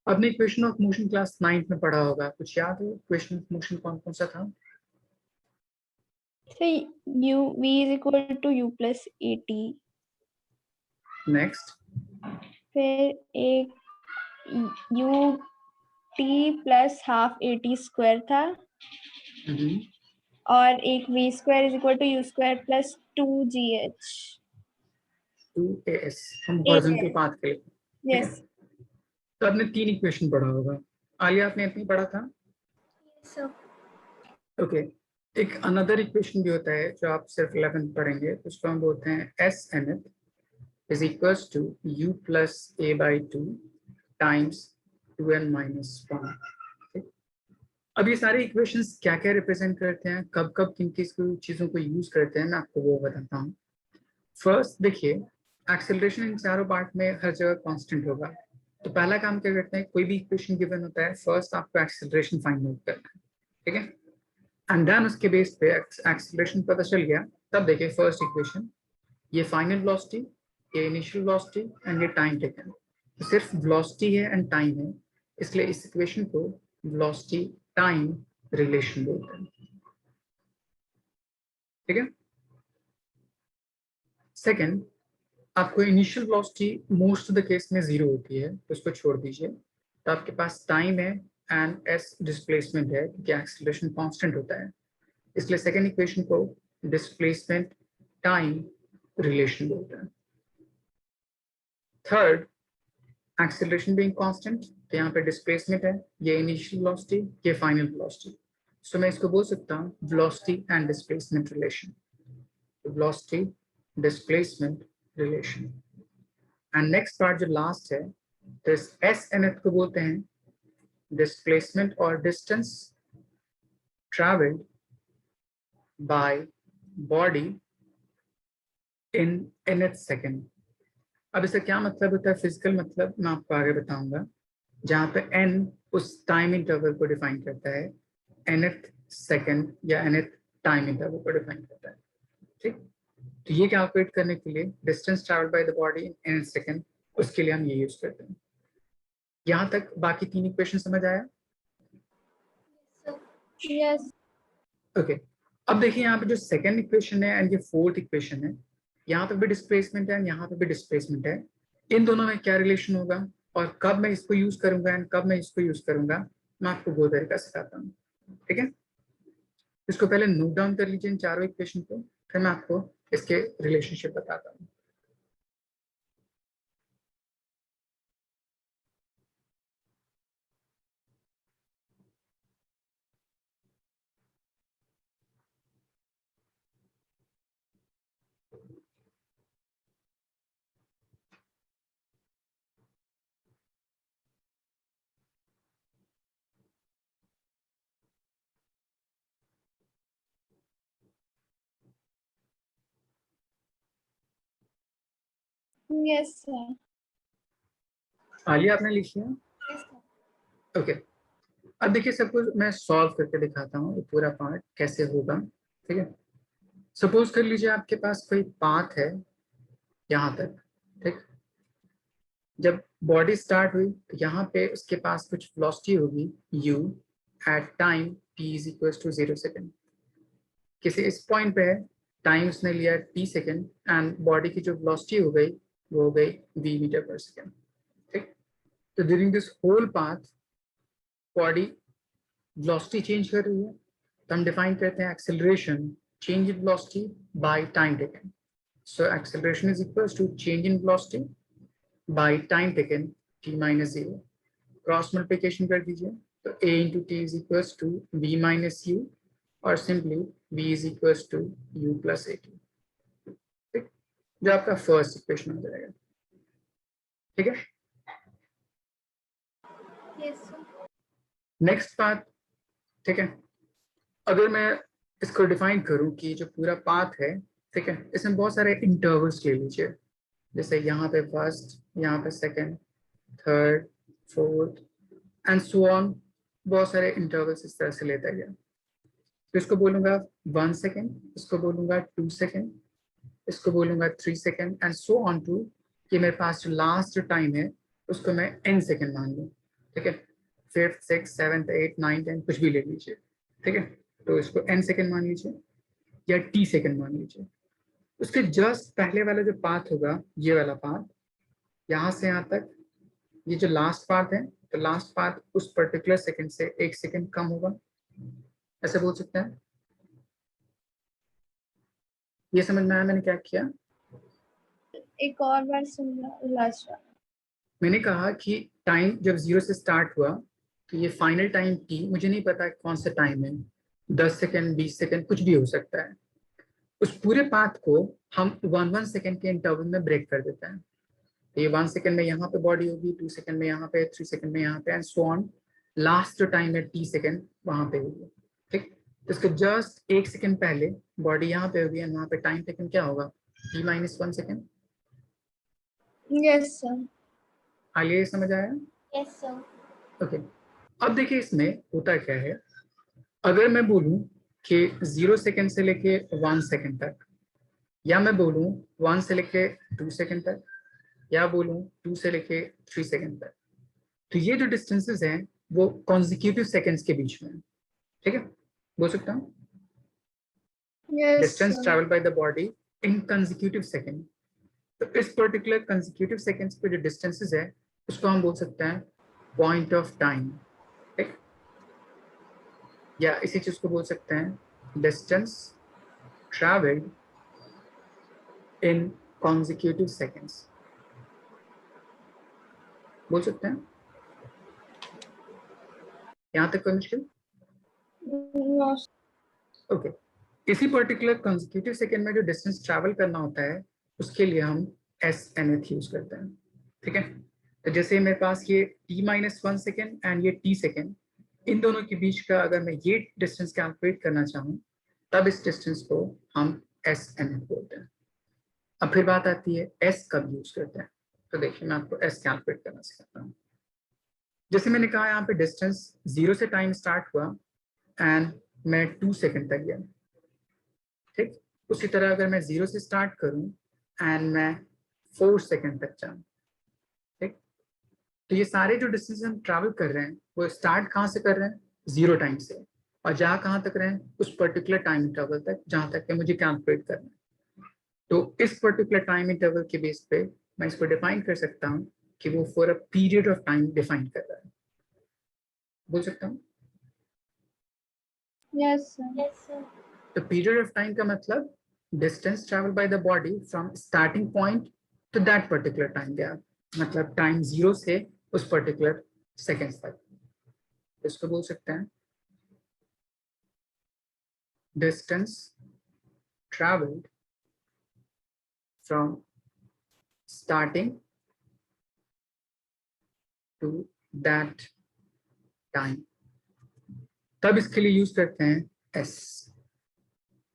आपने equation of motion class 9th में पढ़ा होगा, कुछ याद है इक्वेशन ऑफ मोशन कौन कौन सा था? Sir u v is equal to u plus at, next, फिर एक u t plus half at square था, और एक v square is equal to u square plus 2gh 2as हम हॉरिजॉन्टल पाथ के लिए। ठीक है, यस। तो आपने 3 इक्वेशन पढ़ा होगा। आलिया आपने इतनी पढ़ा था? Yes, sir. ओके, एक अनदर इक्वेशन भी होता है जो आप सिर्फ 11th पढ़ेंगे, उसको हम बोलते हैं S N F is equals to U plus A by two times 2n minus 1। अब ये सारे इक्वेशंस क्या क्या रिप्रेजेंट करते हैं, कब कब किन किस चीज़ों को यूज करते हैं, मैं आपको वो बताता हूँ। फर्स्ट देखिए, एक्सेलरेशन इन चारों पार्ट में हर जगह कांस्टेंट होगा, तो पहला काम क्या करते हैं, कोई भी इक्वेशन गिवन होता है फर्स्ट आपको एक्सेलरेशन फाइंड आउट करना है। ठीक है, एंड देन उसके बेस पे एक्सेलरेशन पता चल गया, तब देखिए फर्स्ट इक्वेशन, ये फाइनल वेलोसिटी, ये इनिशियल वेलोसिटी एंड ये टाइम टेकन, तो सिर्फ वेलोसिटी है एंड टाइम है, इसलिए इस इक्वेशन को वेलोसिटी टाइम रिलेशन बोलते हैं। ठीक है, सेकंड, आपको initial velocity most of the case में जीरो होती है, तो उसको छोड़ दीजिए, तो आपके पास टाइम है एंड एस डिस्प्लेसमेंट है क्योंकि एक्सेलरेशन कांस्टेंट होता है। इसलिए सेकेंड इक्वेशन को डिस्प्लेसमेंट टाइम रिलेशन बोलते हैं। थर्ड, एक्सेलरेशन बीइंग कांस्टेंट, तो यहाँ पे डिस्प्लेसमेंट है, ये इनिशियल वेलोसिटी, ये फाइनल वेलोसिटी, सो मैं इसको बोल सकता हूँ velocity and displacement relation, velocity displacement relation. And next part जो लास्ट है, तो इस एस एन एफ को बोलते हैं डिस्प्लेसमेंट और distance travelled by body in nth second. अब इसका क्या मतलब होता है फिजिकल मतलब मैं आपको आगे बताऊंगा, जहाँ पे n उस टाइम इंटरवल को डिफाइन करता है, nth सेकेंड या nth टाइम इंटरवल को डिफाइन करता है। ठीक, तो ये कैलकुलेट करने के लिए distance travelled bye the body in nth second, उसके लिए हम ये यूज करते हैं। यहाँ तक बाकी तीन इक्वेशन समझ आया? यस। ओके, अब देखिए यहाँ पे जो सेकंड इक्वेशन है एंड ये फोर्थ इक्वेशन है, यहाँ पे भी डिस्प्लेसमेंट है, यहाँ पे भी डिस्प्लेसमेंट है। इन दोनों में क्या रिलेशन होगा और कब मैं इसको यूज करूंगा एंड कब मैं इसको यूज करूंगा, मैं आपको वो तरीका सिखाता हूँ। ठीक है, इसको पहले नोट डाउन कर लीजिए इन चारों इक्वेशन को, फिर मैं आपको इसके रिलेशनशिप बताता हूँ। Yes sir. आलिया आपने लिख लिया? Yes, sir. ओके, अब देखिए सब कुछ मैं सॉल्व करके दिखाता हूँ, ये पूरा पार्ट कैसे होगा। ठीक है, सपोज कर लीजिए आपके पास कोई पाथ है यहाँ तक। ठीक, जब बॉडी स्टार्ट हुई तो यहाँ पे उसके पास कुछ वेलोसिटी होगी u at time t is equal to 0 second. किसी इस पॉइंट पे है, टाइम उसने लिया t सेकेंड एंड बॉडी की जो वेलोसिटी हो गई वो हो गई v मीटर पर सेकेंड। ठीक, तो during this whole path body velocity change कर रही है, तो हम डिफाइन करते हैं acceleration change in velocity by time taken. So acceleration is equal to change in velocity by time taken t minus 0। Cross multiplication कर दीजिए, तो a into t is equal to v minus u, और simply v is equal to u plus a t. ठीक, जो आपका फर्स्ट इक्वेशन हो जाएगा। ठीक है, Yes, sir. Next part. ठीक है, अगर मैं इसको डिफाइन करूं कि जो पूरा पाथ है, ठीक है, इसमें बहुत सारे इंटरवल्स ले लीजिए, जैसे यहाँ पे फर्स्ट, यहाँ पे second, third, fourth and so on, बहुत सारे इंटरवल्स इस तरह से लेता गया। तो इसको बोलूंगा 1 सेकेंड, इसको बोलूंगा 2 सेकेंड, इसको बोलूंगा 3 second and so on to कि मेरे पास जो लास्ट टाइम है उसको मैं n सेकेंड मान लूँ। ठीक है, 5th 6th 7th 8th 9th 10th कुछ भी ले लीजिए। ठीक है, तो इसको n सेकेंड मान लीजिए या t सेकेंड मान लीजिए। उसके जस्ट पहले वाला जो पाथ होगा, ये वाला पाथ, यहाँ से यहाँ तक, ये जो लास्ट पाथ है, तो लास्ट पाथ उस पर्टिकुलर सेकेंड से 1 सेकेंड कम होगा, ऐसे बोल सकते हैं। ये समझ में आया मैंने क्या किया? एक और बार सुनना लास्ट वाला। मैंने कहा कि टाइम जब 0 से स्टार्ट हुआ, तो ये फाइनल टाइम t, मुझे नहीं पता कौन सा टाइम है, 10 सेकेंड 20 सेकेंड कुछ भी हो सकता है। उस पूरे पाथ को हम 1 सेकेंड के इंटरवल में ब्रेक कर देते हैं। तो ये 1 सेकेंड में यहाँ पे बॉडी होगी, 2 सेकेंड में यहाँ पे, 3 सेकेंड में यहाँ पे एंड सो ऑन, लास्ट जो टाइम है t सेकेंड वहाँ पे होगी। ठीक, तो इसके जस्ट 1 सेकेंड पहले बॉडी यहाँ पे होगी एंड वहाँ पे टाइम टेकन क्या होगा, t minus 1 second. Yes sir. आइए समझ आया? Yes, sir. ओके, अब देखिए इसमें होता क्या है, अगर मैं बोलूं कि 0 सेकेंड से लेके 1 सेकेंड तक, या मैं बोलूं 1 से लेके 2 सेकेंड तक, या बोलूं 2 से लेके 3 सेकेंड तक, तो ये जो डिस्टेंसेस हैं वो कॉन्जिक्यूटिव सेकेंड्स के बीच में है। ठीक है, बोल सकता हूँ yes distance sir. Travel by the body in consecutive second. तो इस पर्टिकुलर कंजिक्यूटिव सेकेंड्स पे जो डिस्टेंसेस है उसको हम बोल सकते हैं पॉइंट ऑफ टाइम। ठीक, या इसी चीज को बोल सकते हैं distance traveled in consecutive seconds. बोल सकते हैं? यहाँ तक कोई मुश्किल? No. ओके किसी पर्टिकुलर कंसेक्यूटिव सेकेंड में जो डिस्टेंस ट्रैवल करना होता है उसके लिए हम SNF यूज करते हैं. ठीक है, तो जैसे मेरे पास ये t-1 सेकेंड एंड ये t सेकेंड, इन दोनों के बीच का अगर मैं ये डिस्टेंस कैलकुलेट करना चाहूँ तब इस डिस्टेंस को हम SNF बोलते हैं. अब फिर बात आती है S कब यूज करते हैं. तो देखिए मैं आपको S कैलकुलेट करना सिखाता हूँ. जैसे मैंने कहा यहाँ पे डिस्टेंस 0 से टाइम स्टार्ट हुआ एंड मैं 2 सेकेंड तक गया. ठीक, उसी तरह अगर मैं 0 से स्टार्ट करूं एंड मैं 4 सेकेंड तक जाऊं. ठीक, तो ये सारे जो डिस्टेंस हम ट्रैवल कर रहे हैं वो स्टार्ट कहाँ से कर रहे हैं, 0 टाइम से, और जहाँ कहाँ तक रहे हैं उस पर्टिकुलर टाइम इंटरवल तक जहाँ तक के मुझे कैलकुलेट करना है. तो इस पर्टिकुलर टाइम इंटरवल के बेस पे मैं इसको डिफाइन कर सकता हूँ कि वो for a period of time define कर रहा है. बोल सकता हूँ? Yes, sir. Yes, sir. तो पीरियड ऑफ टाइम का मतलब distance travel by the body from starting point two that particular time gap, मतलब टाइम 0 से उस पर्टिकुलर सेकेंड्स तक. इसको बोल सकते हैं distance travelled from starting to that time. तब इसके लिए यूज करते हैं S,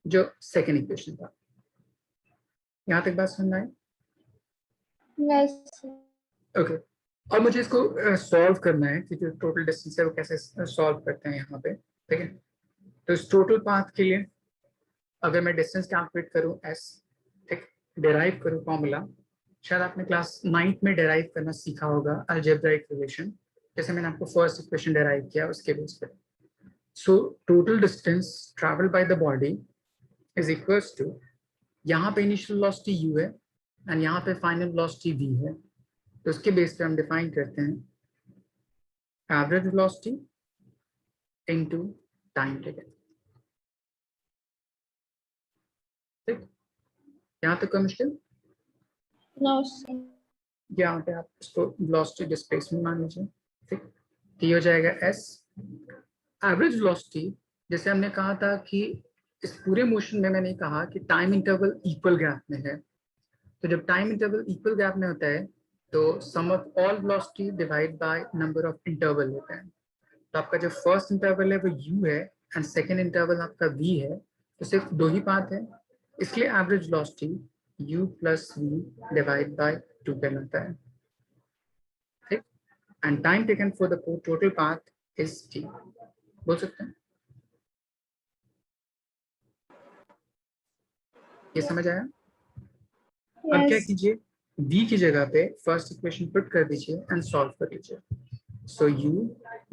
जो सेकेंड इक्वेशन था. यहां तक बात समझ में आई? Yes, sir. ओके और मुझे इसको सॉल्व करना है कि जो टोटल डिस्टेंस है वो कैसे सॉल्व करते हैं यहाँ पे. ठीक है, तो इस टोटल पाथ के लिए अगर मैं डिस्टेंस कैलकुलेट करूँ S, ठीक, डेराइव करूँ फॉर्मूला, शायद आपने क्लास 9th में डेराइव करना सीखा होगा अलजेब्राइक रिलेशन, जैसे मैंने आपको फर्स्ट इक्वेशन डेराइव किया उसके बेस पे. So total distance travel by the body is equals to, यहाँ पे इनिशियल वेलोसिटी u है एंड यहाँ पे फाइनल वेलोसिटी v है. तो उसके बेस पे हम डिफाइन करते हैं average velocity into time taken. ठीक, यहाँ तक कोई मुश्किल? No, sir. यहाँ पे आप इसको वेलोसिटी डिस्प्लेसमेंट मान लीजिए. ठीक, तो ये हो जाएगा S. एवरेज वेलोसिटी, जैसे हमने कहा था कि इस पूरे मोशन में मैंने कहा कि टाइम इंटरवल इक्वल गैप में है. तो जब टाइम इंटरवल इक्वल गैप में होता है तो sum of all velocity divide by number of interval होता है. तो आपका जो फर्स्ट इंटरवल है वो u है एंड सेकेंड इंटरवल आपका v है. तो सिर्फ दो ही पाथ है, इसलिए average velocity u plus v divide by 2 कहलाता है. ठीक, and time taken for the total path is t. बोल सकते हैं? ये समझ आया? अब क्या Yes. कीजिए, v की जगह पे फर्स्ट इक्वेशन पुट कर दीजिए एंड सॉल्व कर लीजिए. So u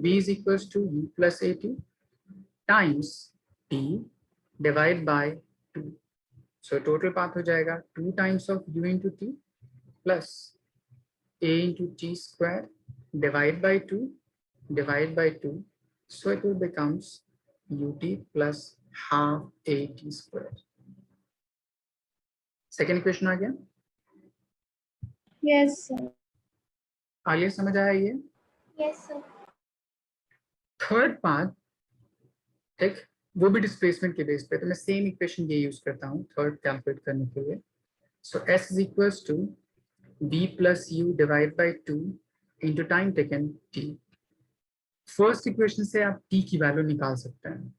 v is equals to u plus at times t divide by 2. So total path हो जाएगा 2 times of u into t plus a into t square divide by 2 divide by 2. So it will becomes ut plus half at square. Second equation आ गया. Yes, sir. आलिया समझ आया ये? Yes, sir. थर्ड पार्ट, ठीक, वो भी डिस्प्लेसमेंट के बेस पे, तो मैं सेम इक्वेशन ये यूज करता हूँ थर्ड कैलकुलेट करने के लिए. So S is equals to v plus U divide by 2 into time taken t. First equation से आप t की वैल्यू निकाल सकते हैं.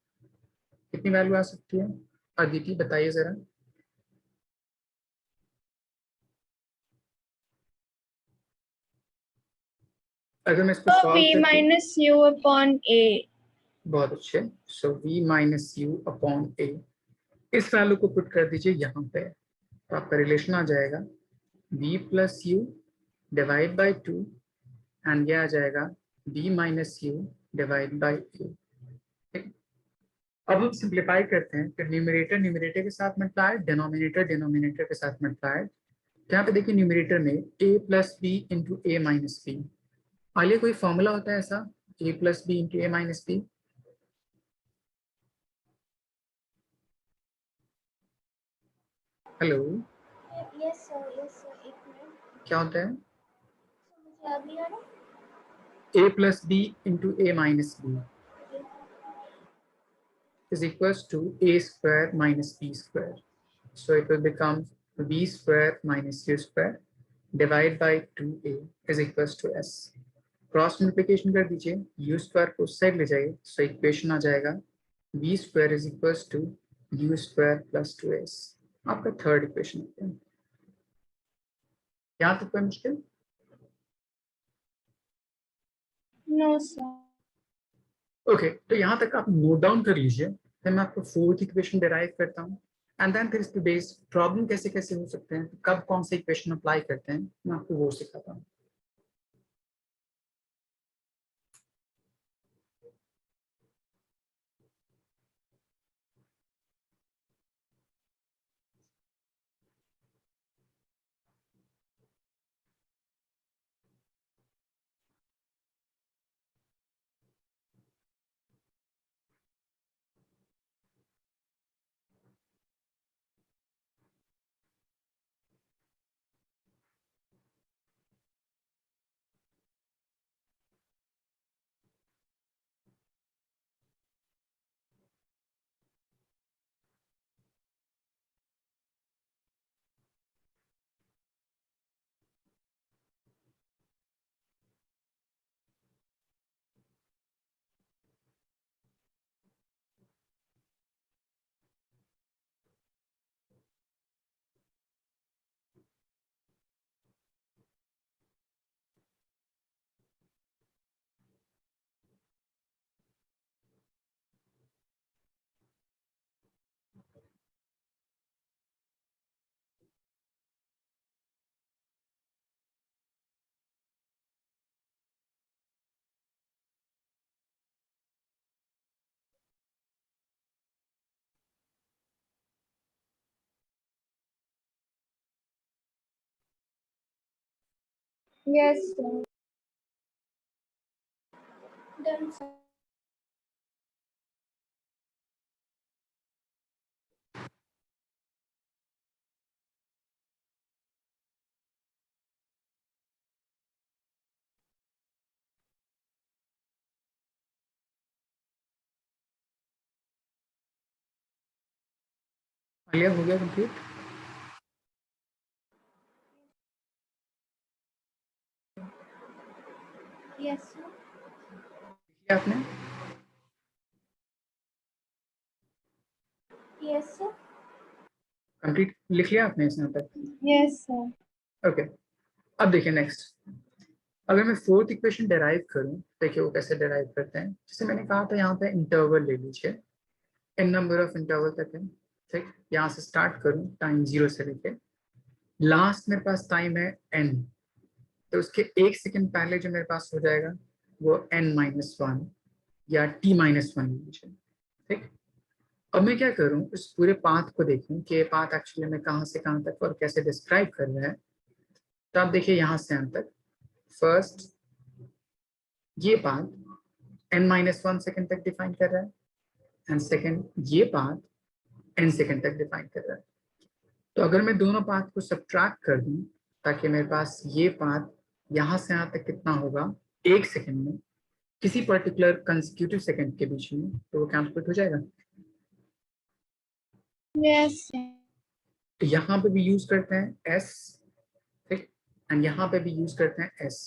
कितनी वैल्यू आ सकती है अदिति, बताइए जरा. अगर मैं इसको So सॉल्व v करके, minus u upon a. बहुत अच्छे, सो v minus you upon a, इस वैल्यू को पुट कर दीजिए यहाँ पे, तो आपका रिलेशन आ जाएगा v plus U divide by 2 and ये आ जाएगा v minus you divide by a. अब हम सिंप्लीफाई करते हैं, तो न्यूमरेटर न्यूमरेटर के साथ मल्टीप्लाइड, डिनोमिनेटर डिनोमिनेटर के साथ मल्टीप्लाइड. तो यहाँ पे देखिए न्यूमरेटर में a plus b into a minus b. आलिए कोई फॉर्मूला होता है ऐसा a plus b into a minus b? Hello, Yes sir, एक मिनट. क्या होता है? So मुझे याद नहीं आ रहा. a plus b into a minus b Okay. is equals to a square minus b square. So it will become b square minus u square divided by 2a is equals to s. Cross multiplication कर दीजिए, u स्क्वायर को उस साइड ले जाइए, सो इक्वेशन आ जाएगा b square is equals to u square plus 2s. आपका थर्ड इक्वेशन है. यहाँ तक कोई मुश्किल? No, sir. ओके, तो यहाँ तक आप नोट डाउन कर लीजिए, फिर मैं आपको फोर्थ इक्वेशन डिराइव करता हूँ एंड देन फिर इसके बेस्ड प्रॉब्लम कैसे कैसे हो सकते हैं, कब कौन से इक्वेशन अप्लाई करते हैं, मैं आपको वो सिखाता हूँ. Yes, sir. Done sir. Alia, हो गया कंप्लीट? Yes sir. किया आपने? Yes sir. कंप्लीट लिख लिया आपने इसमें तक? Yes, sir. ओके, अब देखिए नेक्स्ट, अगर मैं फोर्थ इक्वेशन डिराइव करूं, देखिए वो कैसे डिराइव करते हैं. जैसे मैंने कहा था, यहाँ पे इंटरवल ले लीजिए, n नंबर ऑफ इंटरवल तक है. ठीक, यहाँ से स्टार्ट करूं टाइम 0 से लेके लास्ट मेरे पास टाइम है n, तो उसके 1 सेकंड पहले जो मेरे पास हो जाएगा वो n-1 या t-1 लीजिए. ठीक, अब मैं क्या करूं, इस पूरे पाथ को देखूं कि ये पाथ एक्चुअली में कहाँ से कहाँ तक और कैसे डिस्क्राइब कर रहा है. तो आप देखिए यहाँ से यहाँ तक, फर्स्ट ये पाथ n-1 सेकंड तक डिफाइन कर रहा है एंड सेकंड ये पाथ n सेकंड तक डिफाइन कर रहा है. तो अगर मैं दोनों पाथ को सब्ट्रैक्ट कर दूं, ताकि मेरे पास ये पाथ यहाँ से यहाँ तक कितना होगा 1 सेकंड में, किसी पर्टिकुलर कंसेक्यूटिव सेकंड के बीच में, तो वो कैलकुलेट हो जाएगा. Yes, sir. तो यहाँ पे भी यूज करते हैं s, ठीक, एंड यहाँ पे भी यूज करते हैं s,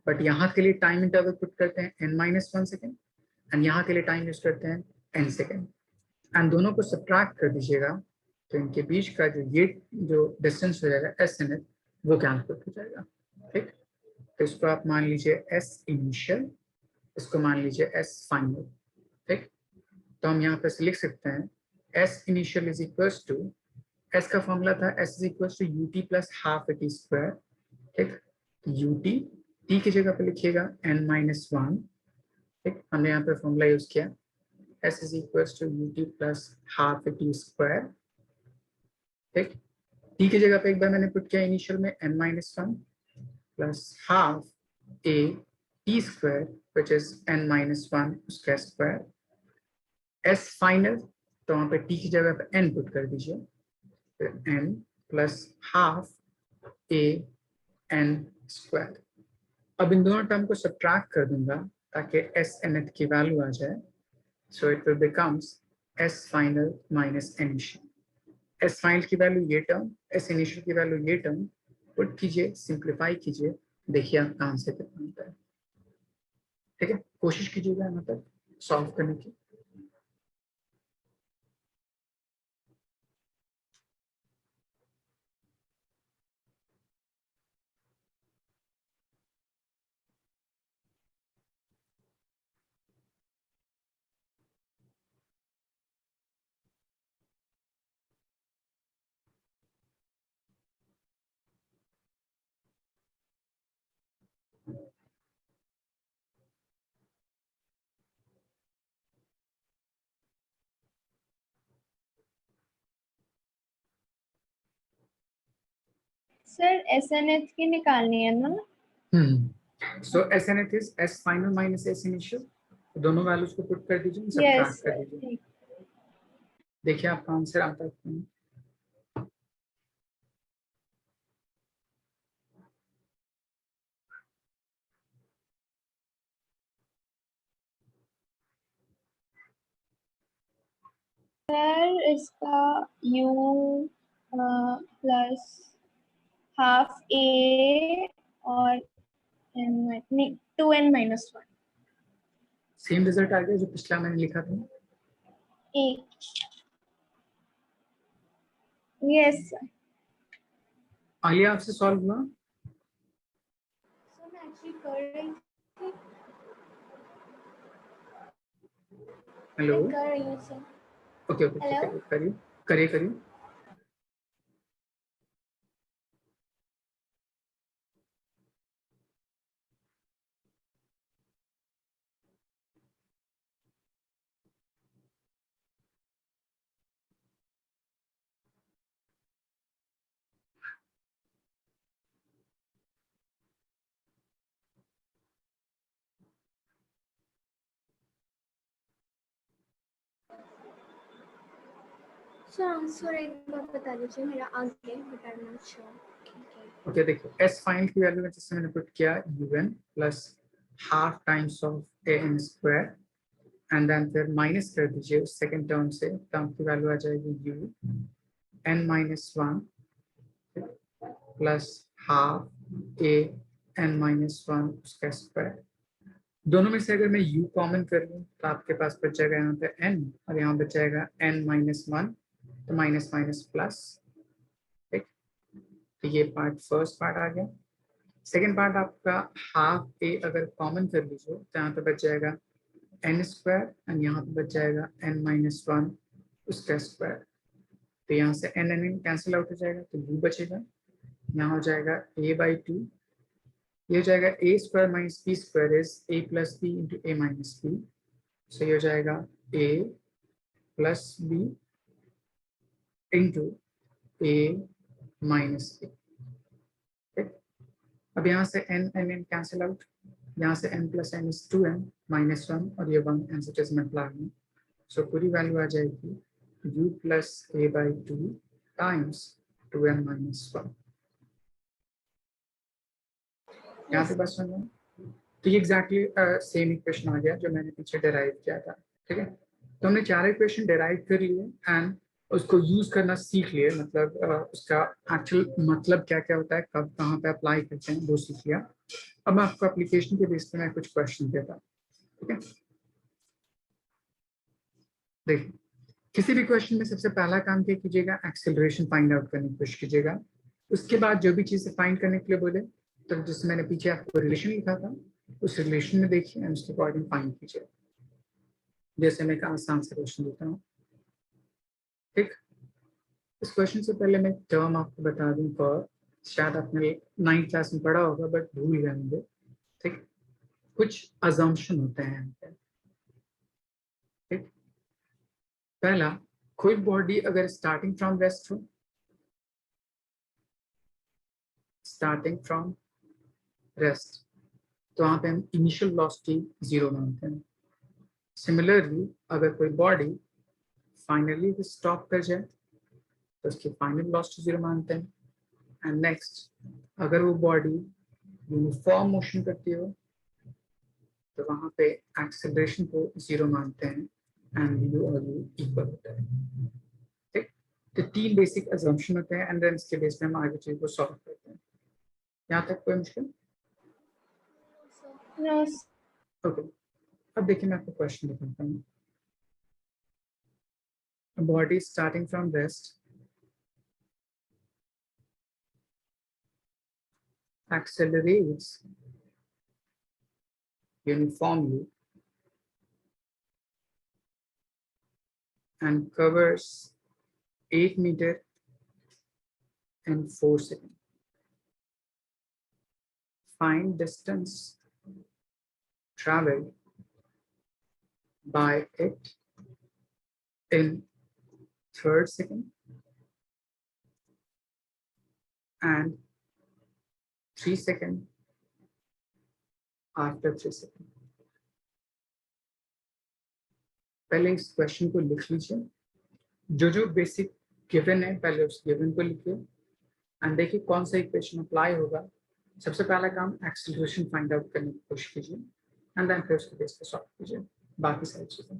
बट यहाँ के लिए टाइम इंटरवल पुट करते हैं n-1 सेकेंड एंड यहाँ के लिए टाइम यूज करते हैं n सेकेंड, एंड दोनों को सब्ट्रैक्ट कर दीजिएगा, तो इनके बीच का जो डिस्टेंस हो जाएगा एस एन एच, वो कैलकुलेट हो जाएगा. ठीक, तो इसको आप मान लीजिए एस इनिशियल, इसको मान लीजिए एस फाइनल. ठीक, तो हम यहाँ पे से लिख सकते हैं S initial is equals to, S का फॉर्मूला था S is equals to U T plus half A T square. ठीक, यू टी टी की जगह पे लिखिएगा n-1. ठीक, हमने यहाँ पे फॉर्मूला यूज किया s is equals to ut plus half a t square. ठीक, t की जगह पे एक बार मैंने पुट किया इनिशियल में n-1 plus half a t square which is n-1 उसका स्क्वायर. s फाइनल, तो वहाँ पे t की जगह पे n पुट कर दीजिए, फिर n plus half a n square. अब इन दोनों टर्म को सब्ट्रैक्ट कर दूंगा ताकि s nth की वैल्यू आ जाए। सो it will becomes s final minus n initial. s final की वैल्यू ये टर्म, s इनिशियल की वैल्यू ये टर्म, पुट कीजिए, सिंप्लीफाई कीजिए, देखिए आपका आंसर कितना आता है। ठीक है, कोशिश कीजिएगा यहाँ तक सॉल्व करने की। सर SNH की निकालनी है ना? सो एस एन एथ is S final minus S initial, दोनों वैल्यूज को पुट कर दीजिए, यस सब्ट्रैक्ट कर सर, दीजिए, ठीक। देखिए आपका आंसर आता है कि नहीं। सर इसका u प्लस हाफ a और n 2n minus 1 same result आ गया जो पिछला मैंने लिखा था। एक। Yes sir. आलिया आपसे सॉल्व हुआ? सर मैं एक्चुअली कर रही थी, हेलो, मैं कर रही हूँ सर। ओके ओके ठीक है, हेलो, करिए करिए करिए। सर आंसर एक बार बता दीजिए, मेरा आ गया but I am not sure. Okay देखिए, एस फाइनल की वैल्यू में जैसे मैंने पुट किया un plus half times of a n square, and then फिर माइनस कर दीजिए उस सेकंड टर्म से, टर्म की वैल्यू आ जाएगी u n minus 1 plus half a n minus 1 उसका स्क्वायर। दोनों में से अगर मैं u कॉमन कर लूँ तो आपके पास बच जाएगा यहाँ पे n और यहाँ बच जाएगा n माइनस 1, तो माइनस माइनस प्लस। ठीक, तो ये पार्ट फर्स्ट पार्ट आ गया। सेकेंड पार्ट आपका हाफ ए अगर कॉमन कर लीजिए तो यहाँ पे बच जाएगा n स्क्वायर एंड यहाँ पे बच जाएगा n माइनस 1 उसका स्क्वायर। तो यहाँ से n n कैंसिल आउट हो जाएगा तो u बचेगा, यहाँ हो जाएगा a बाई 2, ये हो जाएगा a square minus b square is a plus b into a minus b, सो ये हो जाएगा a plus b into a minus b। ठीक, अब यहाँ से n n n cancel out, यहाँ से n plus n is 2n minus 1 और ये 1 एंड इट इज मल्टीप्लाई, सो पूरी वैल्यू आ जाएगी u plus a by 2 times 2n minus 1। यहाँ पे बस सुन, तो ये एग्जैक्टली सेम इक्वेशन आ गया जो मैंने पीछे डिराइव किया था। ठीक है, तो हमने चार इक्वेशन डिराइव कर लिए एंड उसको यूज करना सीख लिए, मतलब उसका एक्चुअल मतलब क्या क्या होता है, कब कहाँ पे अप्लाई करते हैं वो सीख लिया। अब मैं आपको एप्लीकेशन के बेस पे मैं कुछ क्वेश्चन देता हूँ। ठीक है, देखिए किसी भी क्वेश्चन में सबसे पहला काम क्या कीजिएगा, एक्सेलरेशन फाइंड आउट करने की कोशिश कीजिएगा। उसके बाद जो भी चीज़ फाइंड करने के लिए बोले, तो जिससे मैंने पीछे आपको रिलेशन लिखा था उस रिलेशन में देखिए एंड उसके अकॉर्डिंग फाइंड कीजिए। जैसे मैं एक आसान से क्वेश्चन देता हूँ। ठीक, इस क्वेश्चन से पहले मैं टर्म आपको बता दूं, पर शायद आपने 9th क्लास में पढ़ा होगा बट भूल गए होंगे। ठीक, कुछ अजम्पशन होते हैं यहाँ पे। ठीक, पहला, कोई बॉडी अगर स्टार्टिंग फ्रॉम रेस्ट हो, स्टार्टिंग फ्रॉम रेस्ट, तो वहां पे हम इनिशियल वेलोसिटी 0 मानते हैं। सिमिलरली अगर कोई बॉडी फाइनली स्टॉप कर जाए तो उसकी फाइनल वेलोसिटी 0 मानते हैं। एंड नेक्स्ट, अगर वो बॉडी यूनिफॉर्म मोशन करती हो तो वहां पे एक्सेलरेशन को 0 मानते हैं एंड यू और यू इक्वल होता है। ठीक, तो 3 बेसिक अजम्पशन होते हैं एंड देन इसके बेस पे हम आगे चीज को सॉल्व करते हैं। यहाँ तक कोई मुश्किल? No, ओके, अब देखिए मैं आपको क्वेश्चन दिखाता हूँ। Body starting from rest accelerates uniformly and covers 8 meter in 4 seconds. Find distance traveled by it in third second and 3 second after 3 second. पहले इस क्वेश्चन को लिख लीजिए, जो बेसिक गिवन है पहले उस गिवन को लिखिए एंड देखिए कौन सा इक्वेशन अप्लाई होगा। सबसे पहला काम एक्सेलरेशन फाइंड आउट करने की कोशिश कीजिए एंड देन फिर उसके बेस पे सॉल्व कीजिए बाकी सारी चीजें।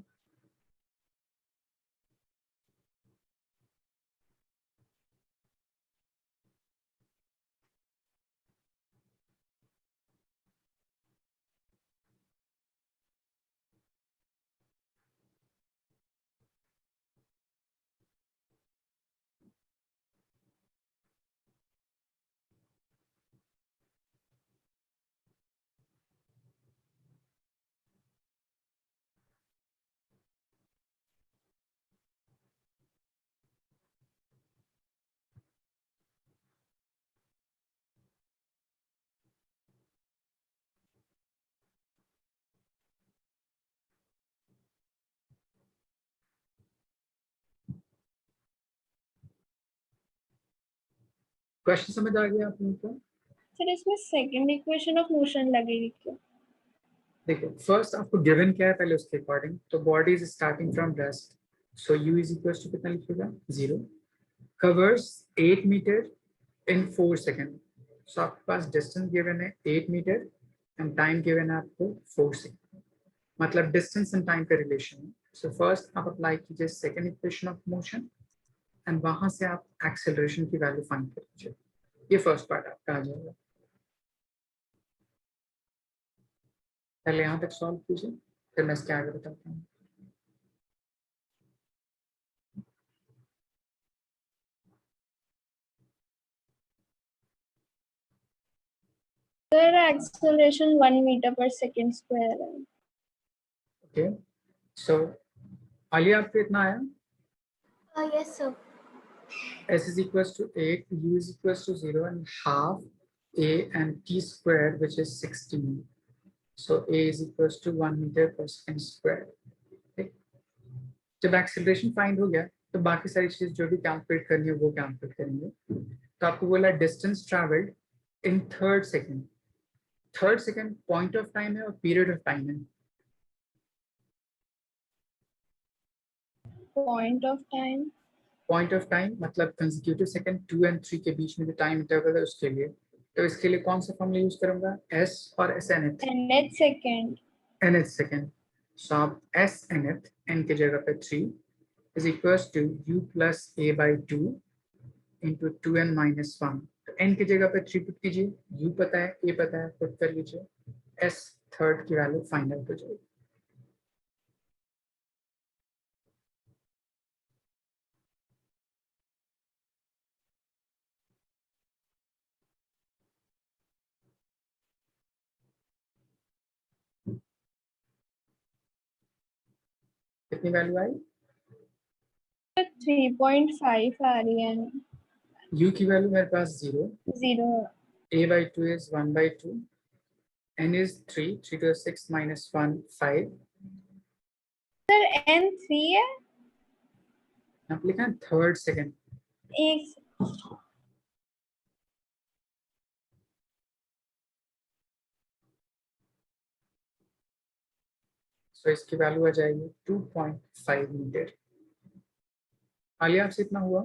क्वेश्चन समझ आ गया आप लोगों को? सर इसमें सेकंड इक्वेशन ऑफ मोशन लगेगी क्या? देखो फर्स्ट आपको गिवन क्या है पहले उसके अकॉर्डिंग, तो body is starting from rest, so u is equal to कितना लिखिएगा 0, covers 8 metre in 4 second, so आपके पास डिस्टेंस गिवन है 8 मीटर एंड टाइम गिवन है आपको 4 सेकंड, मतलब डिस्टेंस एंड टाइम का रिलेशन है। सो फर्स्ट आप अप्लाई कीजिए second equation of motion and वहां से आप एक्सेलरेशन की वैल्यू फाइंड कर लीजिए। ये फर्स्ट पार्ट आपका आ जाएगा। पहले यहाँ तक सॉल्व कीजिए फिर मैं इसके आगे बताता हूँ। सर एक्सेलरेशन 1 मीटर पर सेकंड स्क्वायर है। ओके, सो आलिया आपको इतना आया? Yes, sir. S is equals to 8, U is equals to 0 and half A and T squared which is 16. So A is equals to 1 meter per second square. ठीक, जब एक्सेलरेशन फाइंड हो गया तो बाकी सारी चीज जो भी कैलकुलेट करनी है वो कैलकुलेट करेंगे। तो आपको बोला distance travelled in third second, third second point of time है और पीरियड ऑफ टाइम है। Point of time, point of time मतलब कंसेक्यूटिव सेकंड 2 और 3 के बीच में जो टाइम इंटरवल है उसके लिए, तो इसके लिए कौन सा फॉर्मूला यूज करूंगा, s और snth, nth second, nth second. So आप s nth n की जगह पे 3 is equals to u plus a by 2 into 2n minus 1। तो n की जगह पे 3 पुट कीजिए, u पता है a पता है, पुट कर लीजिए, s थर्ड की वैल्यू फाइंड आउट हो जाएगी। कितनी वैल्यू आई? 3.5 आ रही है। u की वैल्यू मेरे पास 0, 0 a by 2 is 1 by 2, n is 3, 3 to the 6 minus 1, 5. Sir n 3 है। आप लिखा है थर्ड सेकंड, एक सो इसकी वैल्यू आ जाएगी 2.5 मीटर। आलिया आपसे इतना हुआ?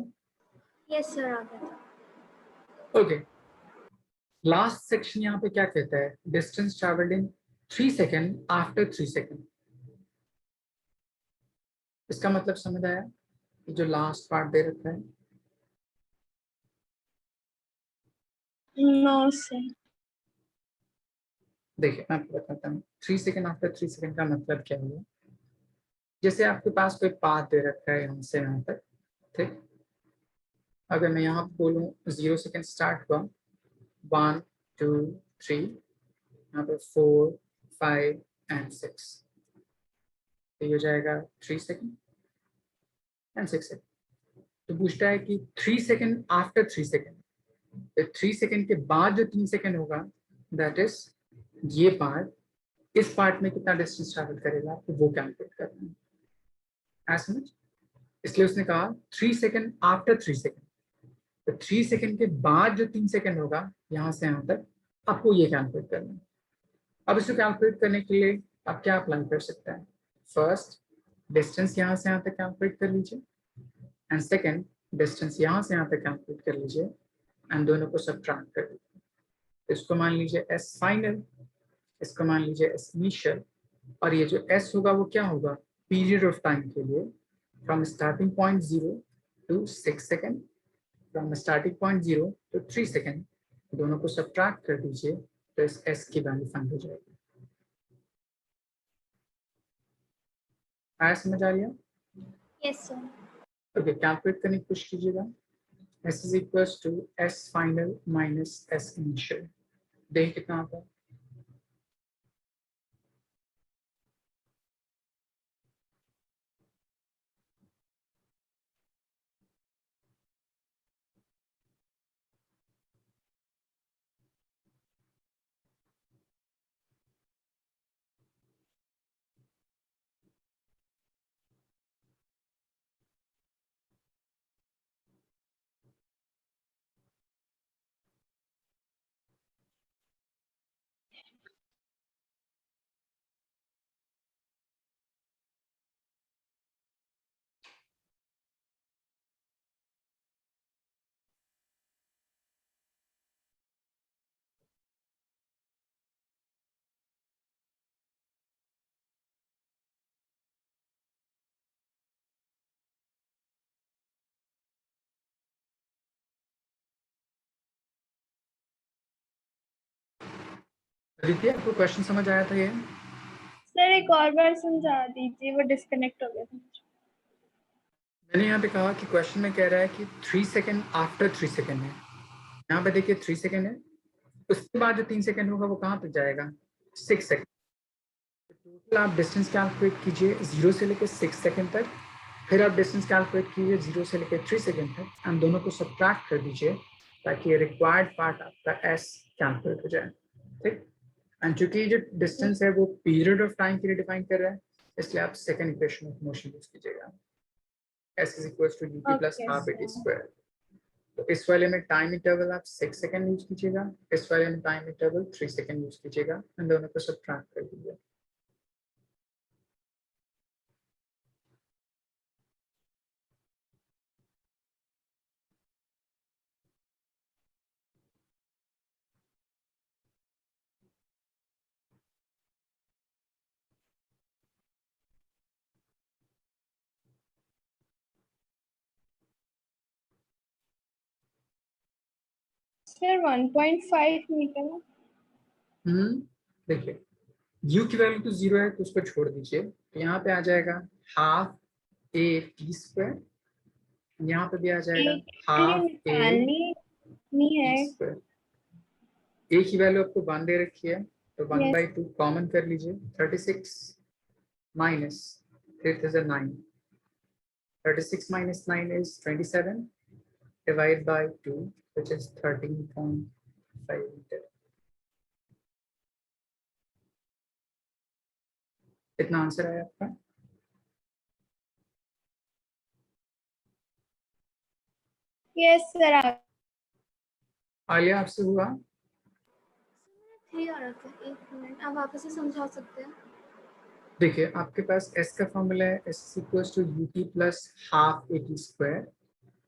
यस सर आ गया था. ओके, लास्ट सेक्शन यहाँ पे क्या कहता है, distance travelled in 3 second after 3 second. इसका मतलब समझ आया, जो लास्ट पार्ट दे रखा है. No sir. देखिए मैं आपको बताता हूँ 3 सेकेंड आफ्टर 3 सेकेंड का मतलब क्या है. जैसे आपके पास कोई पाथ दे रखा है यहाँ से यहाँ तक, ठीक. अगर मैं यहाँ बोलूँ 0 सेकेंड स्टार्ट हुआ, 1 2 3, यहाँ पे 4 5 एंड 6, तो ये हो जाएगा 3 सेकेंड एंड 6 सेकेंड. तो पूछता है कि 3 सेकेंड आफ्टर 3 सेकेंड, तो 3 सेकेंड के बाद जो 3 सेकेंड होगा, दैट इज ये पार्ट, इस पार्ट में कितना डिस्टेंस ट्रैवल करेगा, तो वो कैलकुलेट करना है. ऐसा समझ. इसलिए उसने कहा 3 सेकेंड आफ्टर 3 सेकेंड, तो 3 सेकेंड के बाद जो 3 सेकेंड होगा यहाँ से यहाँ तक, आपको ये कैलकुलेट करना है. अब इसको कैलकुलेट करने के लिए आप क्या अप्लाई कर सकते हैं. फर्स्ट, डिस्टेंस यहाँ से यहाँ तक कैलकुलेट कर लीजिए, एंड सेकेंड, डिस्टेंस यहाँ से यहाँ तक कैलकुलेट कर लीजिए, एंड दोनों को सब्ट्रैक्ट कर लीजिए. इसको मान लीजिए एस फाइनल, इसको मान लीजिए एस इनिशियल, और ये जो एस होगा वो क्या होगा, पीरियड ऑफ टाइम के लिए, from starting point 0 to 6 second, from starting point 0 to 3 second. दोनों को सब्ट्रैक्ट कर दीजिए, तो इस एस की वैल्यू फाइंड हो जाएगी. आया समझ आ रही है. Yes sir. ओके, कैलकुलेट करने की कोशिश कीजिएगा. S is equals to S final minus S initial. देखिए कितना आता है. आदित्य, आपको क्वेश्चन समझ आया था ये. सर एक और बार समझा दीजिए, वो डिस्कनेक्ट हो गया था. मैंने यहाँ पे कहा कि क्वेश्चन में कह रहा है कि 3 सेकेंड आफ्टर 3 सेकेंड है. यहाँ पे देखिए 3 सेकेंड है, उसके बाद जो 3 सेकेंड होगा वो कहाँ तक जाएगा, 6 सेकेंड. टोटल आप डिस्टेंस कैलकुलेट कीजिए 0 से लेकर 6 सेकेंड तक, फिर आप डिस्टेंस कैलकुलेट कीजिए 0 से लेकर 3 सेकेंड तक, एंड दोनों को सब्ट्रैक्ट कर दीजिए ताकि रिक्वायर्ड पार्ट आपका एस कैलकुलेट हो जाए. ठीक. एंड चूंकि जो डिस्टेंस है वो पीरियड ऑफ टाइम के लिए डिफाइन कर रहा है, इसलिए आप second equation of motion use कीजिएगा. s is equals to ut plus okay half at sir. square. तो इस वाले में टाइम इंटरवल आप 6 सेकंड यूज कीजिएगा, इस वाले में टाइम इंटरवल 3 सेकंड यूज कीजिएगा, इन दोनों को सब्ट्रैक्ट कर दीजिए. Sir 1.5 metre. देखिए u की वैल्यू तो 0 है, तो उसको छोड़ दीजिए, तो यहाँ पे आ जाएगा हाफ a t स्क्वायर, यहाँ पे भी आ जाएगा एक के लिए हाफ a निकालनी नहीं t है. स्क्वायर. a की वैल्यू आपको 1 दे रखी है, तो 1 यस. by 2 कॉमन कर लीजिए. 36 minus 5th is a 9. 36 minus 9 is 27, divided by 2, which is 13.5 meter. कितना आंसर है आपका. Yes sir. आलिया, आपसे हुआ. 3 आ रहा था. एक मिनट, आप वापस से समझा सकते हैं. देखिए आपके पास s का फॉर्मूला है s equals to ut plus half a t square.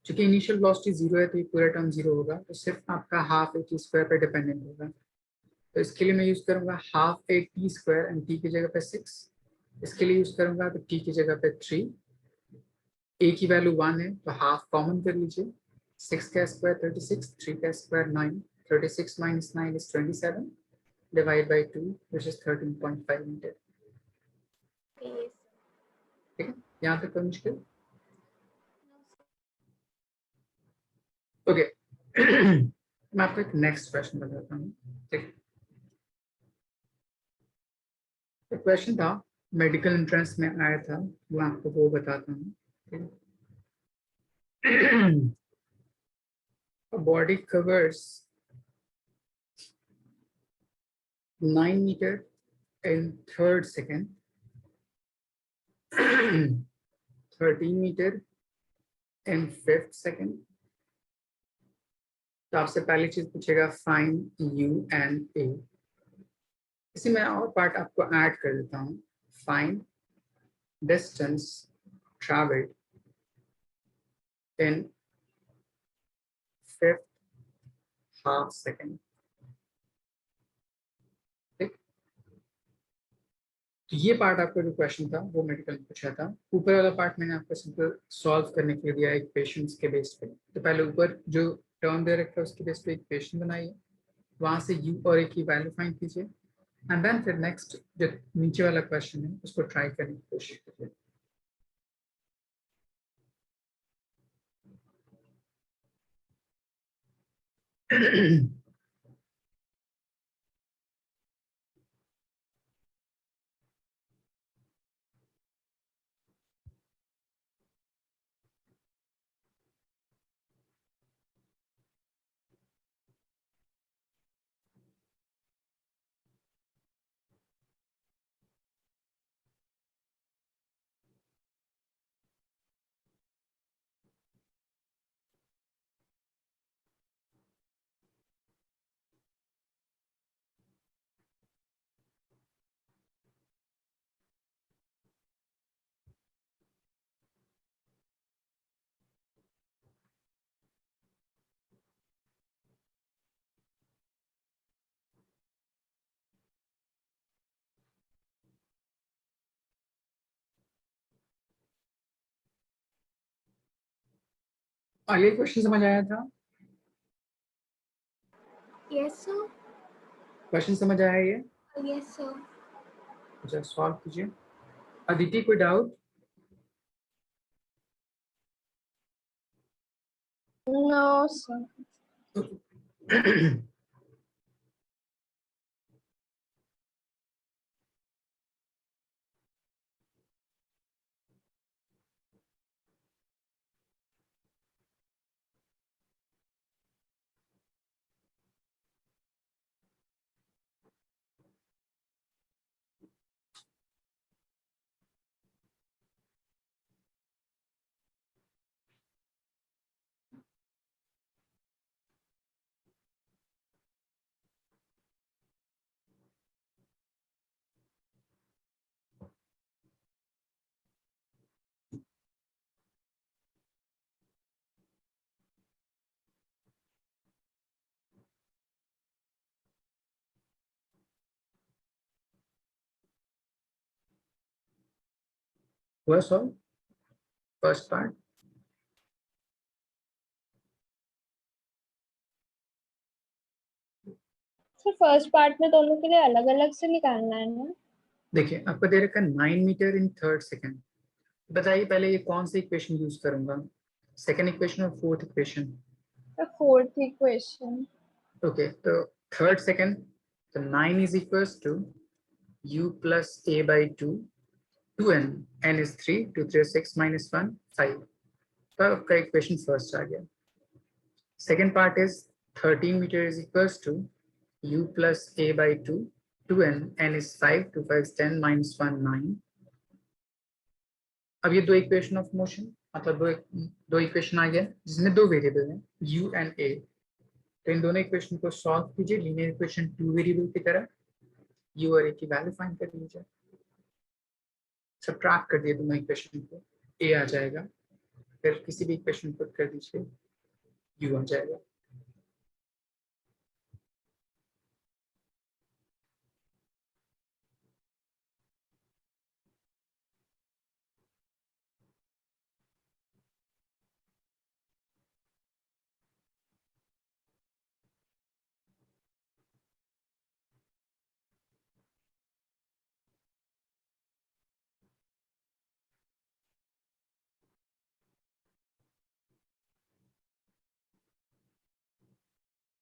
चूंकि इनिशियल वेलोसिटी 0 है तो ये पूरा टर्म 0 होगा, तो सिर्फ आपका हाफ ए टी स्क्वायर पर डिपेंडेंट होगा। तो इसके लिए मैं यूज करूंगा half A T square and T की जगह पे 6। इसके लिए यूज करूंगा तो टी की जगह पे 3, ए की वैल्यू 1 है तो हाफ कॉमन कर लीजिए, 6 का स्क्वायर 36, 3 का square 9, 36 minus 9 is 27, divide by 2 which is 13.5 metre. Yes. ठीक है, यहाँ तक कोई मुश्किल? ओके मैं आपको एक नेक्स्ट क्वेश्चन बताता हूँ। ठीक, एक क्वेश्चन था मेडिकल एंट्रेंस में आया था, वो आपको वो बताता हूँ। A body covers 9 meter in third second, 13 meter in fifth second। तो आपसे पहली चीज पूछेगा फाइंड यू एंड ए। इसी में और पार्ट आपको ऐड कर देता हूँ, find distance travelled in fifth half second. ठीक, तो ये पार्ट आपका जो क्वेश्चन था वो मेडिकल में पूछा था। ऊपर वाला पार्ट मैंने आपको सिंपल सॉल्व करने के लिए दिया एक पेशेंट्स के बेस पे। तो पहले ऊपर जो टर्म दे रखा है उसके बेस पे एक पेशेंट बनाइए, वहां से यू और ए की वैल्यू फाइंड कीजिए, एंड देन फिर नेक्स्ट जो नीचे वाला क्वेश्चन है उसको ट्राई करने की कोशिश कीजिए। आगे क्वेश्चन समझ आया था? Yes, sir. क्वेश्चन समझ आया ये? Yes, sir. अच्छा सॉल्व कीजिए। अदिति कोई डाउट? No, sir. हुआ solve first part? Sir first part में दोनों के लिए अलग अलग से निकालना है ना? देखिए आपको दे रखा 9 मीटर इन थर्ड सेकेंड। बताइए पहले ये कौन सी इक्वेशन यूज करूंगा, सेकेंड इक्वेशन और fourth equation? Fourth equation. Okay, तो थर्ड सेकेंड, तो 9 is equals to u plus a by 2, 2n, n is 3, 2 3 6 minus 1 5। तो आपका इक्वेशन फर्स्ट आ गया। Second part is 13 metre is equals to u plus a by 2, 2n, n is 5, 2 5 10 minus 1 9। अब ये दो इक्वेशन ऑफ मोशन, मतलब दो इक्वेशन आ गया जिसमें दो वेरिएबल हैं u एंड a। तो इन दोनों इक्वेशन को सॉल्व कीजिए लीनियर इक्वेशन टू वेरिएबल की तरह, u और a की वैल्यू फाइंड कर लीजिए, सबट्रैक्ट कर दिए दोनों इक्वेशन को, a आ जाएगा फिर किसी भी इक्वेशन पुट कर दीजिए, u आ जाएगा।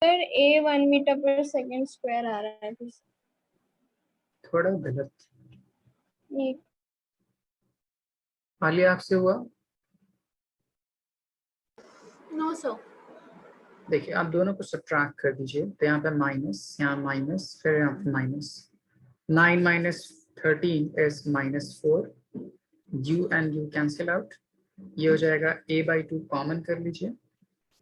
सर a 1 मीटर पर सेकंड स्क्वायर आ रहा है फिर से। थोड़ा गलत। ये आलिया आपसे हुआ? No, sir. देखिए आप दोनों को सब्ट्रैक्ट कर दीजिए, तो यहाँ पे माइनस, यहाँ माइनस, फिर यहाँ पे minus. 9 minus 13 is -4, u and u cancel out, ये हो जाएगा a by 2 कॉमन कर लीजिए,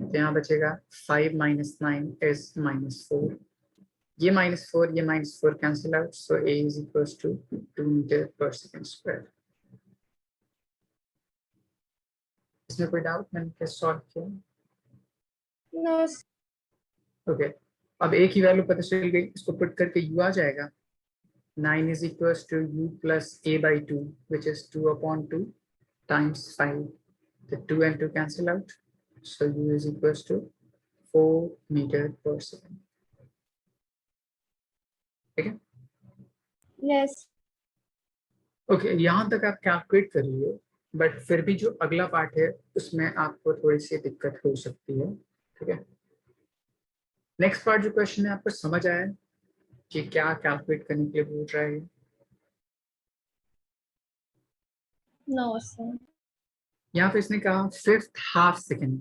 तो यहाँ बचेगा 5 minus 9 is -4, ये -4 ये -4 cancel out, so a is equals to 2 meter per second square। इसमें कोई डाउट? मैंने कैसे सॉल्व किया? नो ओके, अब a की वैल्यू पता चल गई, इसको पुट करके u आ जाएगा। 9 is equals to u plus a by 2, which is 2 upon 2 times 5. The 2 and 2 cancel out, so u is equals to 4 meter per second। ठीक है? यस ओके, यहाँ तक आप कैलकुलेट कर लिए, बट फिर भी जो अगला पार्ट है उसमें आपको थोड़ी सी दिक्कत हो सकती है। ठीक है, नेक्स्ट पार्ट जो क्वेश्चन है आपको समझ आया कि क्या कैलकुलेट करने के लिए बोल रहा है? नो सर यहाँ पे इसने कहा fifth half second.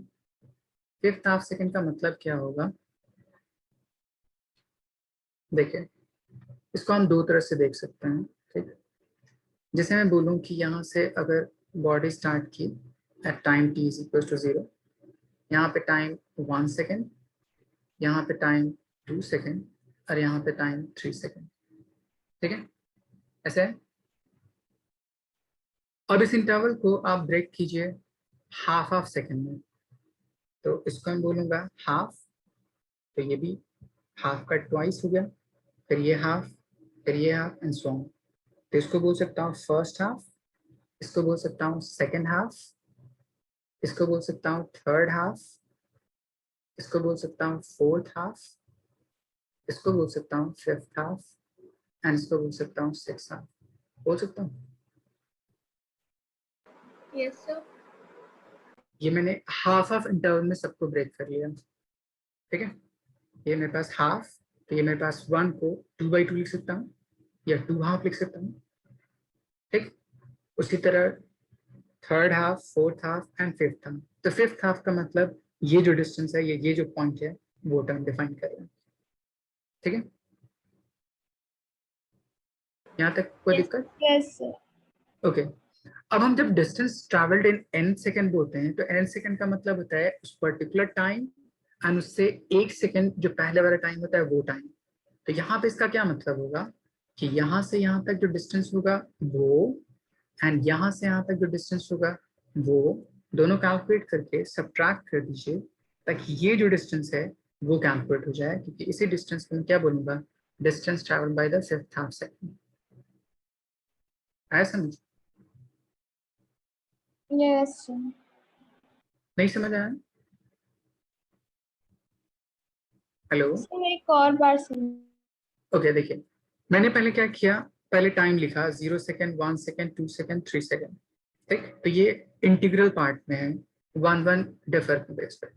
Fifth half second का मतलब क्या होगा? देखिए, इसको हम दो तरह से देख सकते हैं। ठीक है, जैसे मैं बोलूं कि यहाँ से अगर बॉडी स्टार्ट की at time t is equal to 0, यहाँ पे टाइम 1 सेकेंड, यहाँ पे टाइम 2 सेकेंड और यहाँ पे टाइम 3 सेकेंड। ठीक है, ऐसे है। अब इस इंटरवल को आप ब्रेक कीजिए हाफ हाफ सेकेंड में, तो इसको मैं बोलूँगा हाफ, तो ये भी हाफ का ट्वाइस हो गया, फिर ये हाफ, फिर ये हाफ एंड सो ऑन। तो इसको बोल सकता हूँ फर्स्ट हाफ, इसको बोल सकता हूँ सेकेंड हाफ, इसको बोल सकता हूँ थर्ड हाफ, इसको बोल सकता हूँ फोर्थ हाफ, इसको बोल सकता हूँ फिफ्थ हाफ एंड इसको बोल सकता हूँ सिक्स हाफ। बोल सकता हूँ? Yes, sir. ये मैंने हाफ हाफ इंटरवल में सबको ब्रेक कर लिया। ठीक है, ये मेरे पास हाफ, तो ये मेरे पास 1 को 2/2 लिख सकता हूँ या 2 हाफ लिख सकता हूँ। ठीक, उसी तरह third half, fourth half and fifth half. तो फिफ्थ हाफ का मतलब ये जो डिस्टेंस है, ये जो पॉइंट है, वो टर्म डिफाइन कर रहे हैं। ठीक है, यहाँ तक कोई दिक्कत? यस सर ओके, अब हम जब distance travelled in n second बोलते हैं, तो n सेकेंड का मतलब होता है उस पर्टिकुलर टाइम एंड उससे 1 सेकेंड जो पहले वाला टाइम होता है वो टाइम। तो यहाँ पे इसका क्या मतलब होगा कि यहाँ से यहाँ तक जो डिस्टेंस होगा वो, एंड यहाँ से यहाँ तक जो डिस्टेंस होगा वो, दोनों कैलकुलेट करके सब्ट्रैक्ट कर दीजिए ताकि ये जो डिस्टेंस है वो कैलकुलेट हो जाए, क्योंकि इसी डिस्टेंस को मैं क्या बोलूंगा? Distance travel by the fifth half second. आया समझ? यस सर नहीं समझ आया? हेलो? सर एक और बार सुन ओके, देखिए मैंने पहले क्या किया, पहले टाइम लिखा 0 सेकेंड, 1 सेकेंड, 2 सेकेंड, 3 सेकेंड। ठीक, तो ये इंटीग्रल पार्ट में है, 1 डिफर के बेस पे,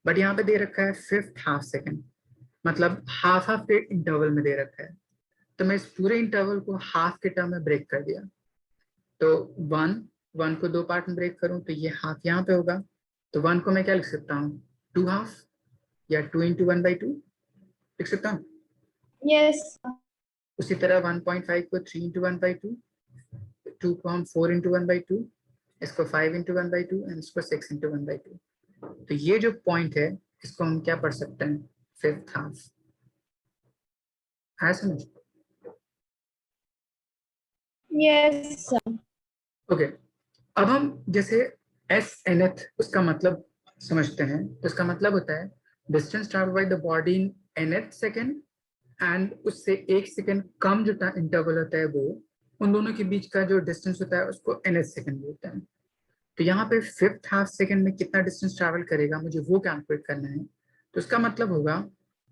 बट यहाँ पे दे रखा है फिफ्थ हाफ सेकेंड, मतलब हाफ हाफ के इंटरवल में दे रखा है। तो मैं इस पूरे इंटरवल को हाफ के टर्म में ब्रेक कर दिया। तो 1 को 2 पार्ट में ब्रेक करूं तो ये हाफ यहाँ पे होगा, तो 1 को मैं क्या लिख सकता हूँ? 2 हाफ या 2 into 1/2 लिख सकता हूँ। यस उसी तरह 1.5 को 3 into 1/2, 2 को हम 4 into 1/2, इसको 5 into 1/2 एंड इसको 6 into 1/2। तो ये जो पॉइंट है इसको हम क्या पढ़ सकते हैं? Fifth half. है समझ? यस सर ओके, अब हम जैसे एस nth उसका मतलब समझते हैं, तो उसका मतलब होता है distance travel by the body in nth second, and उससे 1 सेकेंड कम जो इंटरवल होता है वो, उन दोनों के बीच का जो डिस्टेंस होता है उसको nth सेकेंड बोलते हैं। तो यहाँ पे फिफ्थ हाफ सेकेंड में कितना डिस्टेंस ट्रैवल करेगा मुझे वो कैलकुलेट करना है। तो उसका मतलब होगा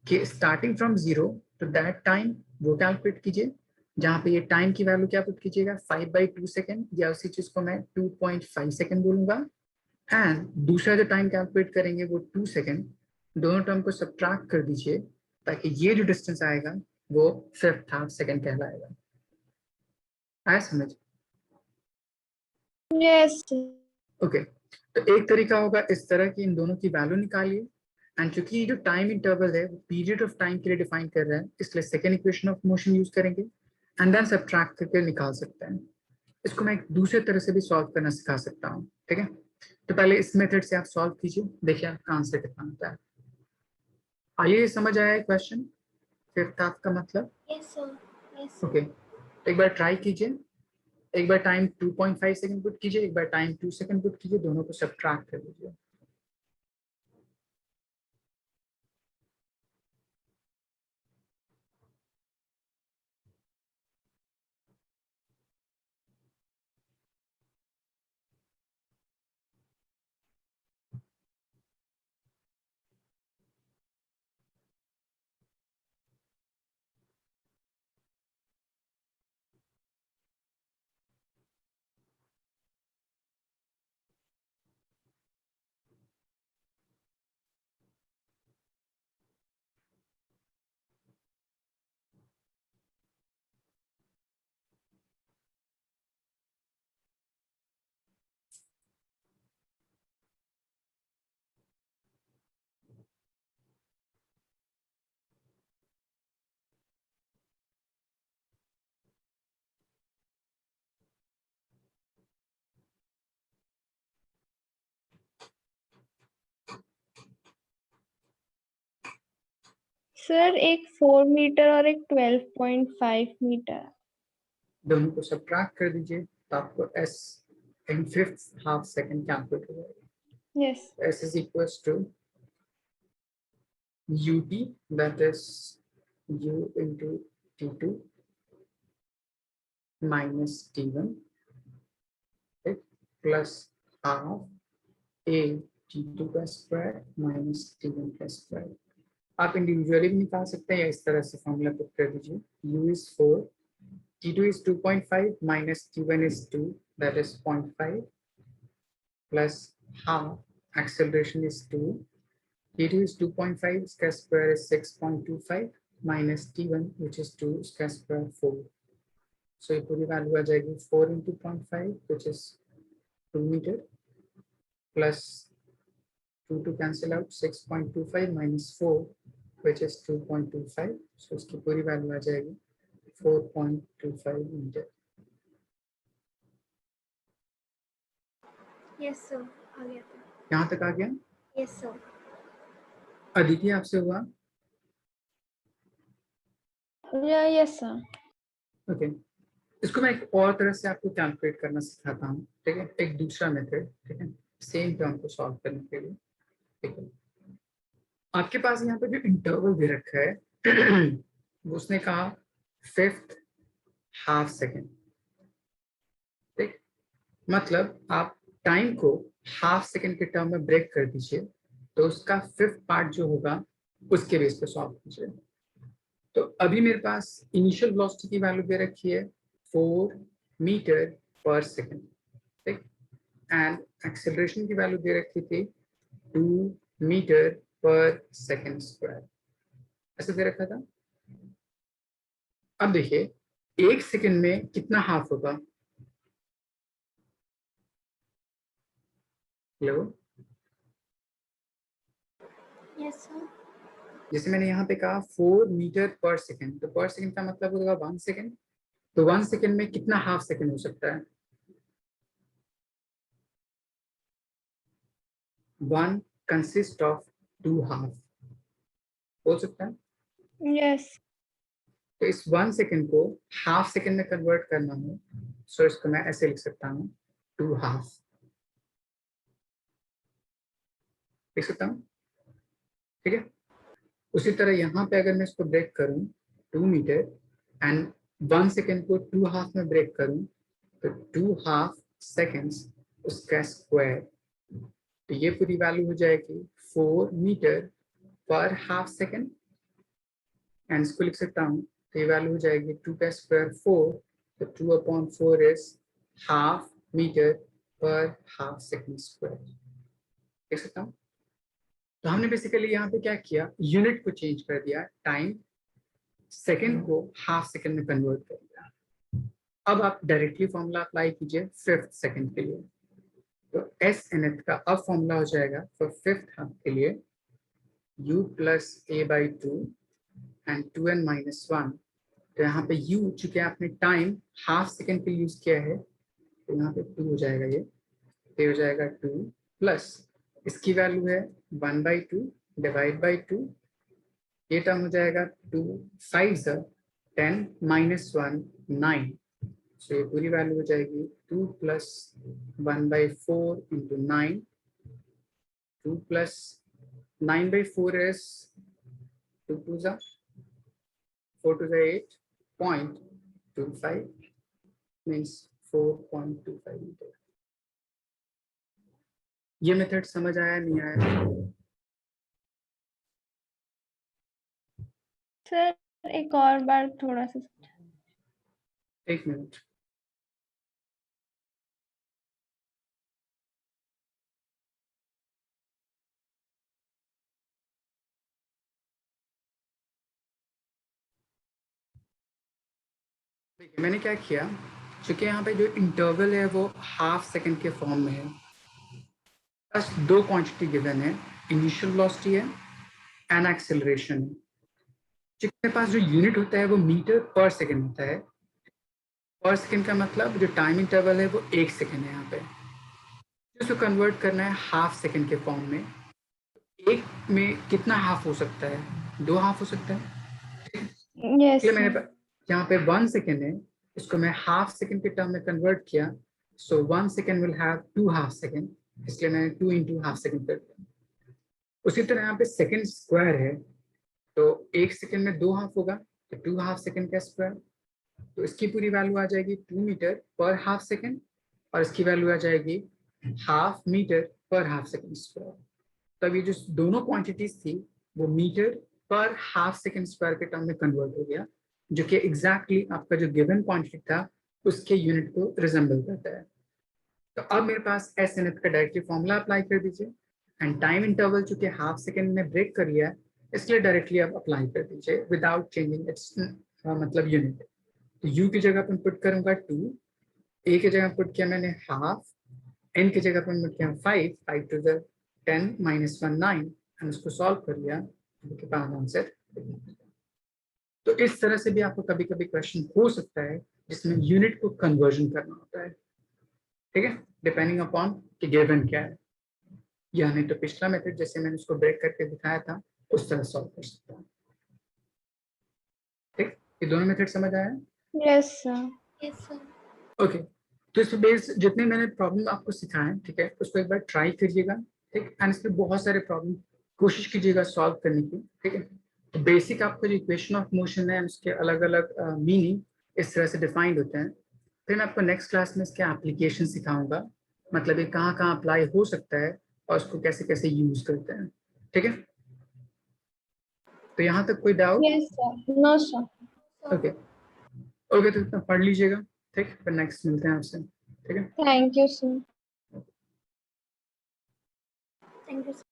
कि starting from 0 to that time वो कैलकुलेट कीजिए, जहाँ पे ये टाइम की वैल्यू क्या पुट कीजिएगा 5/2 सेकेंड, या उसी चीज को मैं 2.5 सेकेंड बोलूंगा। एंड दूसरा जो टाइम कैलकुलेट करेंगे वो 2 सेकेंड, दोनों टर्म को सब्ट्रैक्ट कर दीजिए, ताकि ये जो डिस्टेंस आएगा वो फिफ्थ हाफ सेकेंड कहलाएगा। आया समझ? यस। ओके, तो एक तरीका होगा इस तरह की इन दोनों की वैल्यू निकालिए, एंड चूंकि जो टाइम इंटरवल है वो पीरियड ऑफ टाइम के लिए डिफाइन कर रहा है, इसलिए second equation of motion use करेंगे एंड देन सब्ट्रैक्ट करके निकाल सकते हैं। इसको मैं एक दूसरे तरह से भी सॉल्व करना सिखा सकता हूँ, ठीक है? तो पहले इस मेथड से आप सॉल्व कीजिए, देखिए आपका आंसर कितना होता है। आइए, ये समझ आया है क्वेश्चन फिफ्थ हाफ का मतलब? Yes, sir. Yes, sir. Okay, तो एक बार ट्राई कीजिए, एक बार टाइम 2.5 सेकंड पुट कीजिए, एक बार टाइम 2 सेकंड पुट कीजिए, दोनों को सब्ट्रैक्ट कर लीजिए। सर एक 4 मीटर और एक 12.5 मीटर। दोनों को सब्ट्रैक्ट कर दीजिए, तो आपको s in fifth half second calculate हो जाएगा। Yes. s is equals to ut, that is u into t2 minus t1, right, plus half a t2 का स्क्वायर minus t1 का स्क्वायर। आप इंडिविजुअली भी निकाल सकते हैं या इस तरह से फॉर्मूला पुट कर दीजिए, u is 4, t2 is 2.5 minus t1 is 2, that is 0.5, plus half acceleration is 2, t2 is 2.5, square is 6.25 minus t1 which is 2 square 4. So ये पूरी वैल्यू आ जाएगी 4 into 0.5 which is 2 meter, plus 2 to cancel out, 6.25 minus 4 which is 2.25, so इसकी पूरी वैल्यू आ जाएगी 4.25 मीटर। Yes, sir. आ गया था. यहाँ तक आ गया? Yes, sir. अदिति आपसे हुआ? Yes sir. ओके, इसको मैं एक और तरह से आपको कैलकुलेट करना सिखाता हूँ, ठीक है? एक दूसरा मेथड, ठीक है, सेम टर्म को सॉल्व करने के लिए, ठीक है? आपके पास यहाँ पे जो इंटरवल दे रखा है वो उसने कहा फिफ्थ हाफ सेकेंड, ठीक? मतलब आप टाइम को हाफ सेकेंड के टर्म में ब्रेक कर दीजिए, तो उसका फिफ्थ पार्ट जो होगा उसके बेस पे सॉल्व कीजिए। तो अभी मेरे पास इनिशियल वेलोसिटी की वैल्यू दे रखी है 4 मीटर पर सेकेंड, ठीक? एंड एक्सेलरेशन की वैल्यू दे रखी थी 2 मीटर पर सेकेंड स्क्वायर, ऐसे दे रखा था। अब देखिए 1 सेकेंड में कितना हाफ होगा? Hello, Yes, sir. जैसे मैंने यहाँ पे कहा 4 मीटर पर सेकेंड, तो पर सेकेंड का मतलब होगा 1 सेकेंड, तो 1 सेकेंड में कितना हाफ सेकेंड हो सकता है? 1 कंसिस्ट ऑफ 2 हाफ, हो सकता है। यस। तो इस 1 सेकेंड को हाफ सेकेंड में कन्वर्ट करना हो, सो इसको मैं ऐसे लिख सकता हूँ 2 हाफ, देख सकता हूँ, ठीक है। उसी तरह यहाँ पे अगर मैं इसको ब्रेक करूँ 2 मीटर एंड 1 सेकेंड को 2 हाफ में ब्रेक करूँ तो 2 हाफ सेकेंड्स उसका स्क्वायर, तो ये पूरी वैल्यू हो जाएगी 4 मीटर पर हाफ सेकेंड एंड इसको लिख सकता हूँ, तो ये वैल्यू हो जाएगी 2 का स्क्वायर 4, तो 2/4 इज हाफ मीटर पर हाफ सेकेंड स्क्वायर, देख सकता हूँ। तो हमने बेसिकली यहाँ पे क्या किया, यूनिट को चेंज कर दिया, टाइम सेकेंड को हाफ सेकेंड में कन्वर्ट कर दिया। अब आप डायरेक्टली फॉर्मूला अप्लाई कीजिए 5th सेकेंड के लिए, तो एस एन एथ का अब फॉर्मूला हो जाएगा फॉर 5th हाफ के लिए u plus a/2 and 2n-1। तो यहाँ पे u चूंकि आपने टाइम हाफ सेकेंड के लिए यूज किया है तो यहाँ पे 2 हो जाएगा, ये हो जाएगा 2 प्लस इसकी वैल्यू है 1/2 डिवाइड बाई 2, ये टर्म हो जाएगा 2 5 10 -1 9, सो ये पूरी वैल्यू हो जाएगी 2 plus 1/4 into 9, 2 plus 9/4 is 2 2s 4 2s 8.25 means 4.25 metre. ये मेथड समझ आया नहीं आया? सर एक और बार थोड़ा सा। एक मिनट, मैंने क्या किया, चूंकि यहाँ पे जो इंटरवल है वो हाफ सेकेंड के फॉर्म में है, बस 2 क्वांटिटी गिवन है, इनिशियल वेलोसिटी है एंड एक्सेलरेशन है। चूंकि मेरे पास जो यूनिट होता है वो मीटर पर सेकेंड होता है, पर सेकेंड का मतलब जो टाइम इंटरवल है वो 1 सेकेंड है। यहाँ पे इसको कन्वर्ट करना है हाफ सेकेंड के फॉर्म में, एक में कितना हाफ हो सकता है, 2 हाफ हो सकता है। यस इसलिए मैंने यहाँ पे 1 सेकेंड है, इसको मैं हाफ सेकेंड के टर्म में कन्वर्ट किया, सो 1 second will have 2 half second, इसलिए मैंने 2 इंटू हाफ सेकेंड कर दिया। उसी तरह यहाँ पे सेकेंड स्क्वायर है, तो 1 सेकेंड में 2 हाफ होगा, तो 2 हाफ सेकेंड का स्क्वायर, तो इसकी पूरी वैल्यू आ जाएगी 2 मीटर पर हाफ सेकेंड, और इसकी वैल्यू आ जाएगी हाफ मीटर पर हाफ सेकेंड स्क्वायर। तब ये जो दोनों क्वांटिटीज थी वो मीटर पर हाफ सेकेंड स्क्वायर के टर्म में कन्वर्ट हो गया, जो कि एग्जैक्टली आपका जो गिवन क्वांटिटी था उसके यूनिट को रिजेंबल करता है। तो अब मेरे पास एस एन एफ का डायरेक्टली फॉर्मूला अप्लाई कर दीजिए एंड टाइम इंटरवल चूंकि हाफ सेकेंड में ब्रेक कर लिया है इसलिए डायरेक्टली आप अप्लाई कर दीजिए विदाउट चेंजिंग इट्स मतलब यूनिट। तो यू की जगह पर पुट करूंगा 2, ए की जगह पुट किया मैंने हाफ, एन की जगह पर पुट किया 5 5 to the 10 -1 9 एंड उसको सॉल्व कर लिया, उसके बाद आंसर। तो इस तरह से भी आपको कभी कभी क्वेश्चन हो सकता है जिसमें यूनिट को कन्वर्जन करना होता है, ठीक है, डिपेंडिंग अपॉन कि गिवन क्या है, या नहीं तो पिछला मेथड जैसे मैंने उसको ब्रेक करके दिखाया था उस तरह सॉल्व कर सकता हूँ। ठीक, ये दोनों मेथड समझ आया? Yes sir. Yes, sir. Okay, तो इस पे बेस जितने मैंने प्रॉब्लम आपको सिखाए, ठीक है, उसको एक बार ट्राई करिएगा, ठीक, एंड इस पे बहुत सारे प्रॉब्लम कोशिश कीजिएगा सॉल्व करने की, ठीक है। तो बेसिक आपको जो इक्वेशन ऑफ मोशन है उसके अलग अलग मीनिंग इस तरह से डिफाइंड होते हैं। फिर मैं आपको नेक्स्ट क्लास में इसके एप्लीकेशन सिखाऊंगा, मतलब ये कहाँ कहाँ अप्लाई हो सकता है और उसको कैसे कैसे यूज करते हैं, ठीक है। तो यहाँ तक कोई doubt? Yes sir. No sir. Okay okay, तो इतना पढ़ लीजिएगा, ठीक, फिर नेक्स्ट मिलते हैं आपसे, ठीक है। Thank you sir. Thank you, sir.